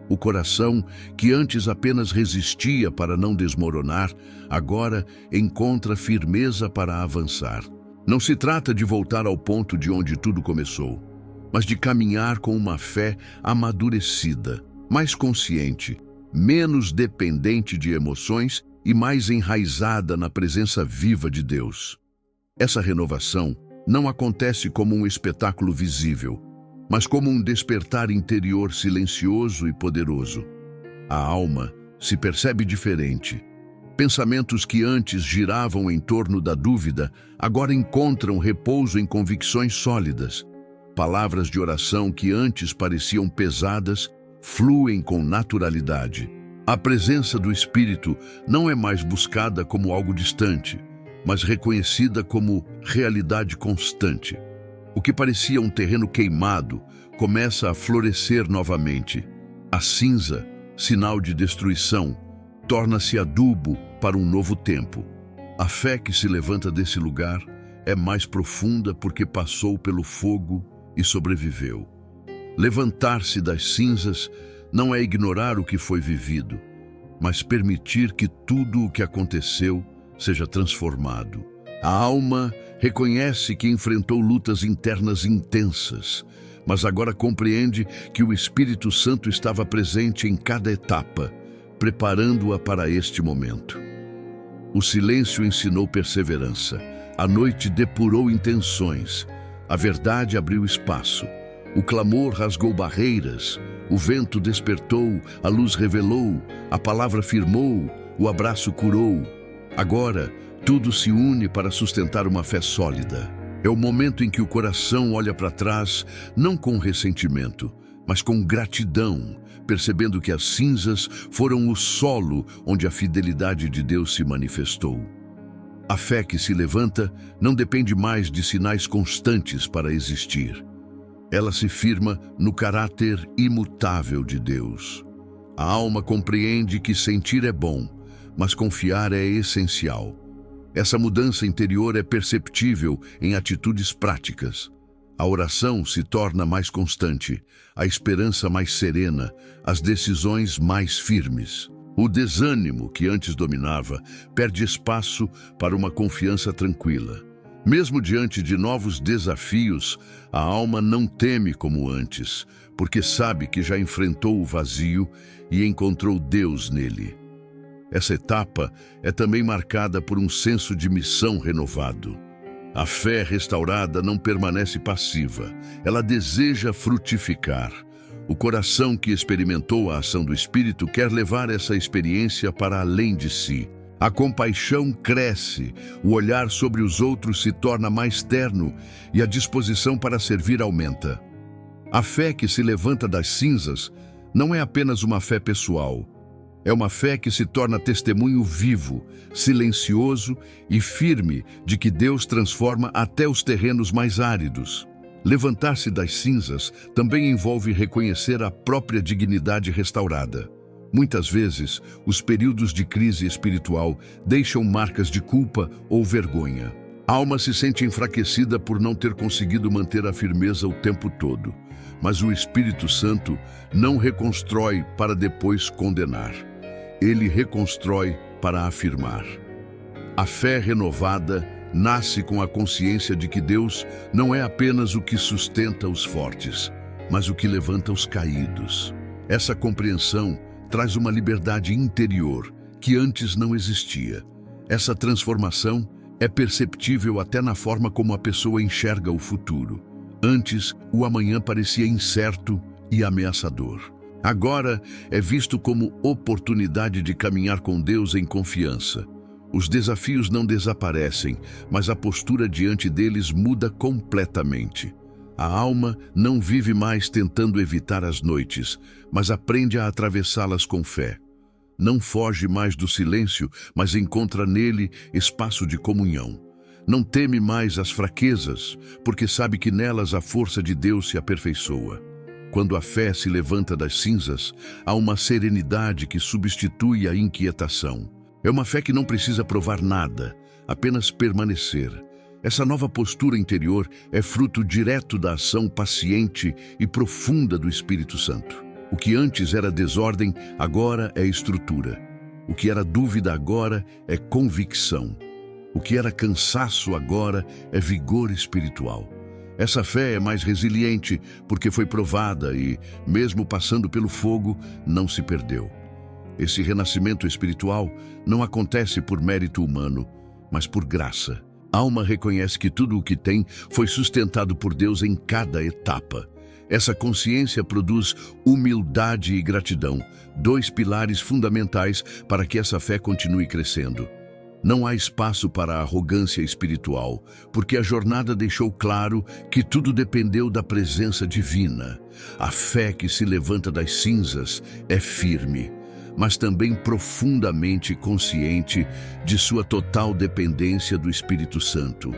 [SPEAKER 1] O coração, que antes apenas resistia para não desmoronar, agora encontra firmeza para avançar. Não se trata de voltar ao ponto de onde tudo começou, mas de caminhar com uma fé amadurecida, mais consciente, menos dependente de emoções e mais enraizada na presença viva de Deus. Essa renovação não acontece como um espetáculo visível, mas como um despertar interior silencioso e poderoso. A alma se percebe diferente. Pensamentos que antes giravam em torno da dúvida, agora encontram repouso em convicções sólidas. Palavras de oração que antes pareciam pesadas, fluem com naturalidade. A presença do Espírito não é mais buscada como algo distante, mas reconhecida como realidade constante. O que parecia um terreno queimado começa a florescer novamente. A cinza, sinal de destruição, torna-se adubo para um novo tempo. A fé que se levanta desse lugar é mais profunda porque passou pelo fogo e sobreviveu. Levantar-se das cinzas não é ignorar o que foi vivido, mas permitir que tudo o que aconteceu seja transformado. A alma reconhece que enfrentou lutas internas intensas, mas agora compreende que o Espírito Santo estava presente em cada etapa, preparando-a para este momento. O silêncio ensinou perseverança, a noite depurou intenções, a verdade abriu espaço, o clamor rasgou barreiras, o vento despertou, a luz revelou, a palavra firmou, o abraço curou. Agora, tudo se une para sustentar uma fé sólida. É o momento em que o coração olha para trás, não com ressentimento, mas com gratidão, percebendo que as cinzas foram o solo onde a fidelidade de Deus se manifestou. A fé que se levanta não depende mais de sinais constantes para existir. Ela se firma no caráter imutável de Deus. A alma compreende que sentir é bom, mas confiar é essencial. Essa mudança interior é perceptível em atitudes práticas. A oração se torna mais constante, a esperança mais serena, as decisões mais firmes. O desânimo que antes dominava perde espaço para uma confiança tranquila. Mesmo diante de novos desafios, a alma não teme como antes, porque sabe que já enfrentou o vazio e encontrou Deus nele. Essa etapa é também marcada por um senso de missão renovado. A fé restaurada não permanece passiva, ela deseja frutificar. O coração que experimentou a ação do Espírito quer levar essa experiência para além de si. A compaixão cresce, o olhar sobre os outros se torna mais terno e a disposição para servir aumenta. A fé que se levanta das cinzas não é apenas uma fé pessoal, É uma fé que se torna testemunho vivo, silencioso e firme de que Deus transforma até os terrenos mais áridos. Levantar-se das cinzas também envolve reconhecer a própria dignidade restaurada. Muitas vezes, os períodos de crise espiritual deixam marcas de culpa ou vergonha. A alma se sente enfraquecida por não ter conseguido manter a firmeza o tempo todo, mas o Espírito Santo não reconstrói para depois condenar. Ele reconstrói para afirmar. A fé renovada nasce com a consciência de que Deus não é apenas o que sustenta os fortes, mas o que levanta os caídos. Essa compreensão traz uma liberdade interior que antes não existia. Essa transformação é perceptível até na forma como a pessoa enxerga o futuro. Antes, o amanhã parecia incerto e ameaçador. Agora é visto como oportunidade de caminhar com Deus em confiança. Os desafios não desaparecem, mas a postura diante deles muda completamente. A alma não vive mais tentando evitar as noites, mas aprende a atravessá-las com fé. Não foge mais do silêncio, mas encontra nele espaço de comunhão. Não teme mais as fraquezas, porque sabe que nelas a força de Deus se aperfeiçoa. Quando a fé se levanta das cinzas, há uma serenidade que substitui a inquietação. É uma fé que não precisa provar nada, apenas permanecer. Essa nova postura interior é fruto direto da ação paciente e profunda do Espírito Santo. O que antes era desordem, agora é estrutura. O que era dúvida, agora é convicção. O que era cansaço, agora é vigor espiritual. Essa fé é mais resiliente porque foi provada e, mesmo passando pelo fogo, não se perdeu. Esse renascimento espiritual não acontece por mérito humano, mas por graça. A alma reconhece que tudo o que tem foi sustentado por Deus em cada etapa. Essa consciência produz humildade e gratidão, dois pilares fundamentais para que essa fé continue crescendo. Não há espaço para a arrogância espiritual, porque a jornada deixou claro que tudo dependeu da presença divina. A fé que se levanta das cinzas é firme, mas também profundamente consciente de sua total dependência do Espírito Santo.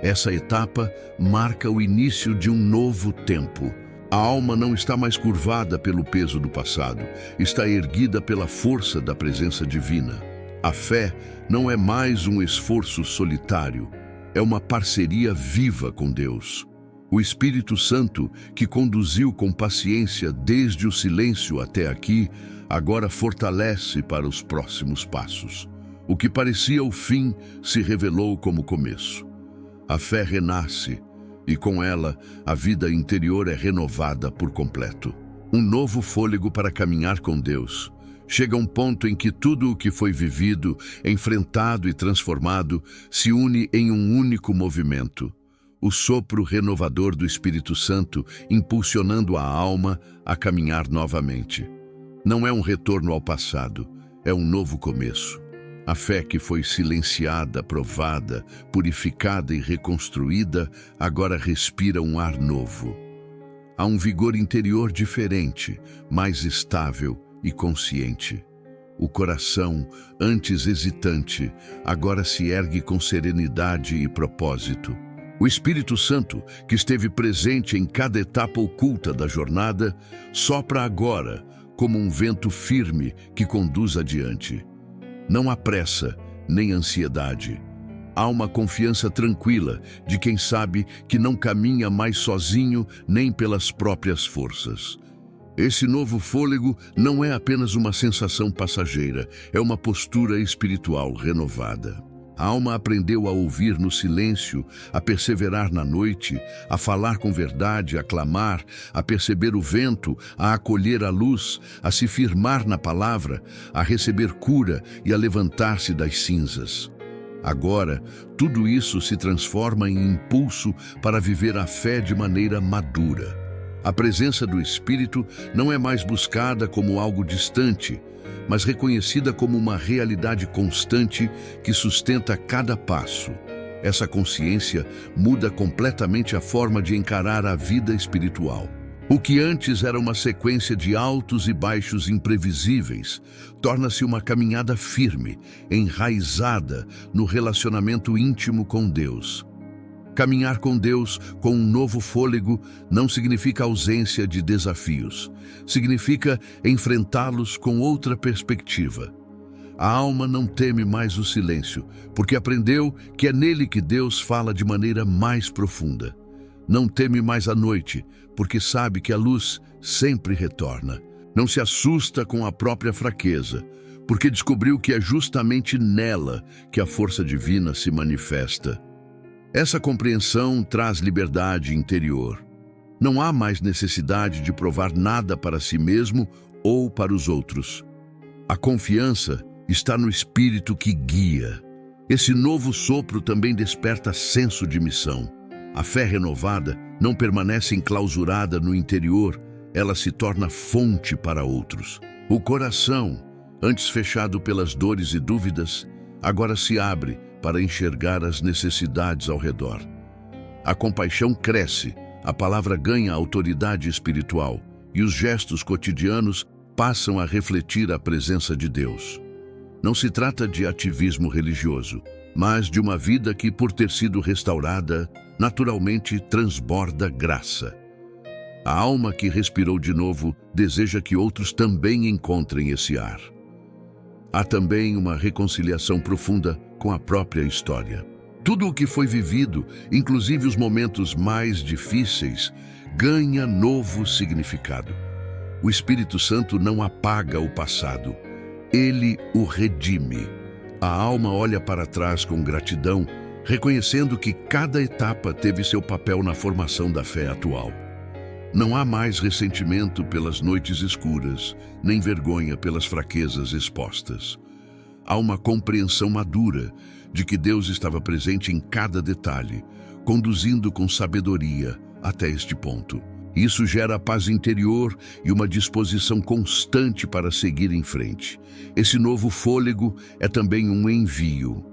[SPEAKER 1] Essa etapa marca o início de um novo tempo. A alma não está mais curvada pelo peso do passado, está erguida pela força da presença divina. A fé não é mais um esforço solitário, é uma parceria viva com Deus. O Espírito Santo, que conduziu com paciência desde o silêncio até aqui, agora fortalece para os próximos passos. O que parecia o fim se revelou como começo. A fé renasce e, com ela, a vida interior é renovada por completo. Um novo fôlego para caminhar com Deus. Chega um ponto em que tudo o que foi vivido, enfrentado e transformado se une em um único movimento. O sopro renovador do Espírito Santo impulsionando a alma a caminhar novamente. Não é um retorno ao passado, é um novo começo. A fé que foi silenciada, provada, purificada e reconstruída, agora respira um ar novo. Há um vigor interior diferente, mais estável e consciente. O coração, antes hesitante, agora se ergue com serenidade e propósito. O Espírito Santo, que esteve presente em cada etapa oculta da jornada, sopra agora como um vento firme que conduz adiante. Não há pressa, nem ansiedade. Há uma confiança tranquila de quem sabe que não caminha mais sozinho nem pelas próprias forças. Esse novo fôlego não é apenas uma sensação passageira, é uma postura espiritual renovada. A alma aprendeu a ouvir no silêncio, a perseverar na noite, a falar com verdade, a clamar, a perceber o vento, a acolher a luz, a se firmar na palavra, a receber cura e a levantar-se das cinzas. Agora, tudo isso se transforma em impulso para viver a fé de maneira madura. A presença do Espírito não é mais buscada como algo distante, mas reconhecida como uma realidade constante que sustenta cada passo. Essa consciência muda completamente a forma de encarar a vida espiritual. O que antes era uma sequência de altos e baixos imprevisíveis, torna-se uma caminhada firme, enraizada no relacionamento íntimo com Deus. Caminhar com Deus com um novo fôlego não significa ausência de desafios, significa enfrentá-los com outra perspectiva. A alma não teme mais o silêncio, porque aprendeu que é nele que Deus fala de maneira mais profunda. Não teme mais a noite, porque sabe que a luz sempre retorna. Não se assusta com a própria fraqueza, porque descobriu que é justamente nela que a força divina se manifesta. Essa compreensão traz liberdade interior. Não há mais necessidade de provar nada para si mesmo ou para os outros. A confiança está no Espírito que guia. Esse novo sopro também desperta senso de missão. A fé renovada não permanece enclausurada no interior, ela se torna fonte para outros. O coração, antes fechado pelas dores e dúvidas, agora se abre para enxergar as necessidades ao redor. A compaixão cresce, a palavra ganha autoridade espiritual e os gestos cotidianos passam a refletir a presença de Deus. Não se trata de ativismo religioso, mas de uma vida que, por ter sido restaurada, naturalmente transborda graça. A alma que respirou de novo deseja que outros também encontrem esse ar. Há também uma reconciliação profunda com a própria história. Tudo o que foi vivido, inclusive os momentos mais difíceis, ganha novo significado. O Espírito Santo não apaga o passado, ele o redime. A alma olha para trás com gratidão, reconhecendo que cada etapa teve seu papel na formação da fé atual. Não há mais ressentimento pelas noites escuras, nem vergonha pelas fraquezas expostas. Há uma compreensão madura de que Deus estava presente em cada detalhe, conduzindo com sabedoria até este ponto. Isso gera paz interior e uma disposição constante para seguir em frente. Esse novo fôlego é também um envio.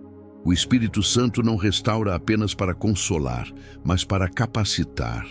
[SPEAKER 1] O Espírito Santo não restaura apenas para consolar, mas para capacitar.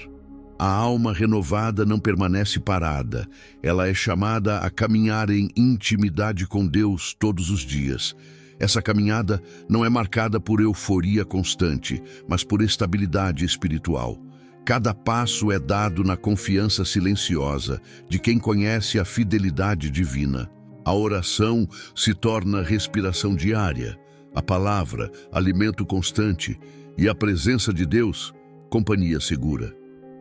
[SPEAKER 1] A alma renovada não permanece parada. Ela é chamada a caminhar em intimidade com Deus todos os dias. Essa caminhada não é marcada por euforia constante, mas por estabilidade espiritual. Cada passo é dado na confiança silenciosa de quem conhece a fidelidade divina. A oração se torna respiração diária, a palavra, alimento constante, e a presença de Deus, companhia segura.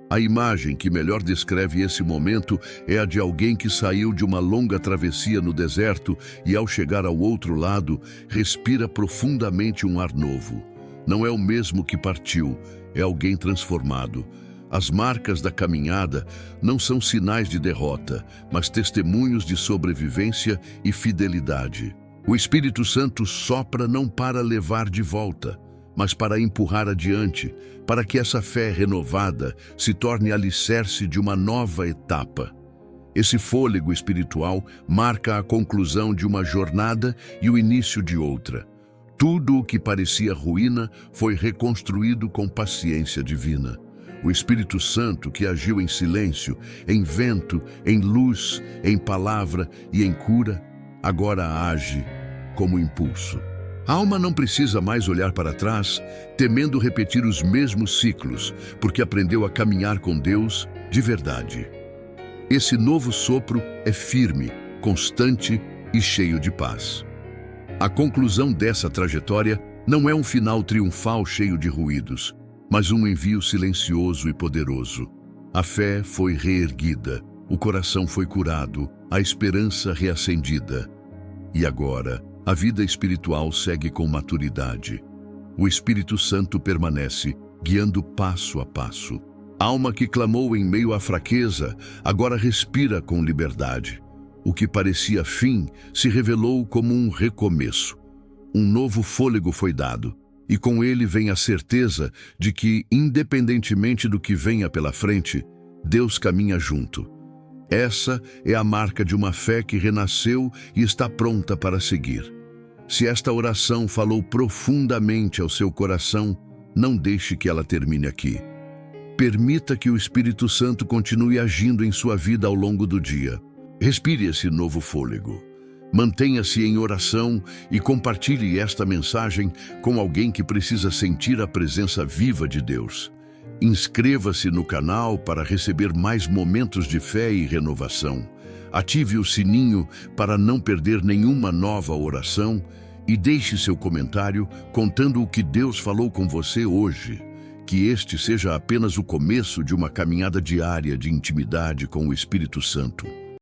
[SPEAKER 1] A imagem que melhor descreve esse momento é a de alguém que saiu de uma longa travessia no deserto e, ao chegar ao outro lado, respira profundamente um ar novo. Não é o mesmo que partiu, é alguém transformado. As marcas da caminhada não são sinais de derrota, mas testemunhos de sobrevivência e fidelidade. O Espírito Santo sopra não para levar de volta, mas para empurrar adiante, para que essa fé renovada se torne alicerce de uma nova etapa. Esse fôlego espiritual marca a conclusão de uma jornada e o início de outra. Tudo o que parecia ruína foi reconstruído com paciência divina. O Espírito Santo, que agiu em silêncio, em vento, em luz, em palavra e em cura, agora age como impulso. A alma não precisa mais olhar para trás, temendo repetir os mesmos ciclos, porque aprendeu a caminhar com Deus de verdade. Esse novo sopro é firme, constante e cheio de paz. A conclusão dessa trajetória não é um final triunfal cheio de ruídos, mas um envio silencioso e poderoso. A fé foi reerguida, o coração foi curado, a esperança reacendida. E agora, a vida espiritual segue com maturidade. O Espírito Santo permanece, guiando passo a passo. A alma que clamou em meio à fraqueza, agora respira com liberdade. O que parecia fim se revelou como um recomeço. Um novo fôlego foi dado, e com ele vem a certeza de que, independentemente do que venha pela frente, Deus caminha junto. Essa é a marca de uma fé que renasceu e está pronta para seguir. Se esta oração falou profundamente ao seu coração, não deixe que ela termine aqui. Permita que o Espírito Santo continue agindo em sua vida ao longo do dia. Respire esse novo fôlego. Mantenha-se em oração e compartilhe esta mensagem com alguém que precisa sentir a presença viva de Deus. Inscreva-se no canal para receber mais momentos de fé e renovação. Ative o sininho para não perder nenhuma nova oração e deixe seu comentário contando o que Deus falou com você hoje. Que este seja apenas o começo de uma caminhada diária de intimidade com o Espírito Santo.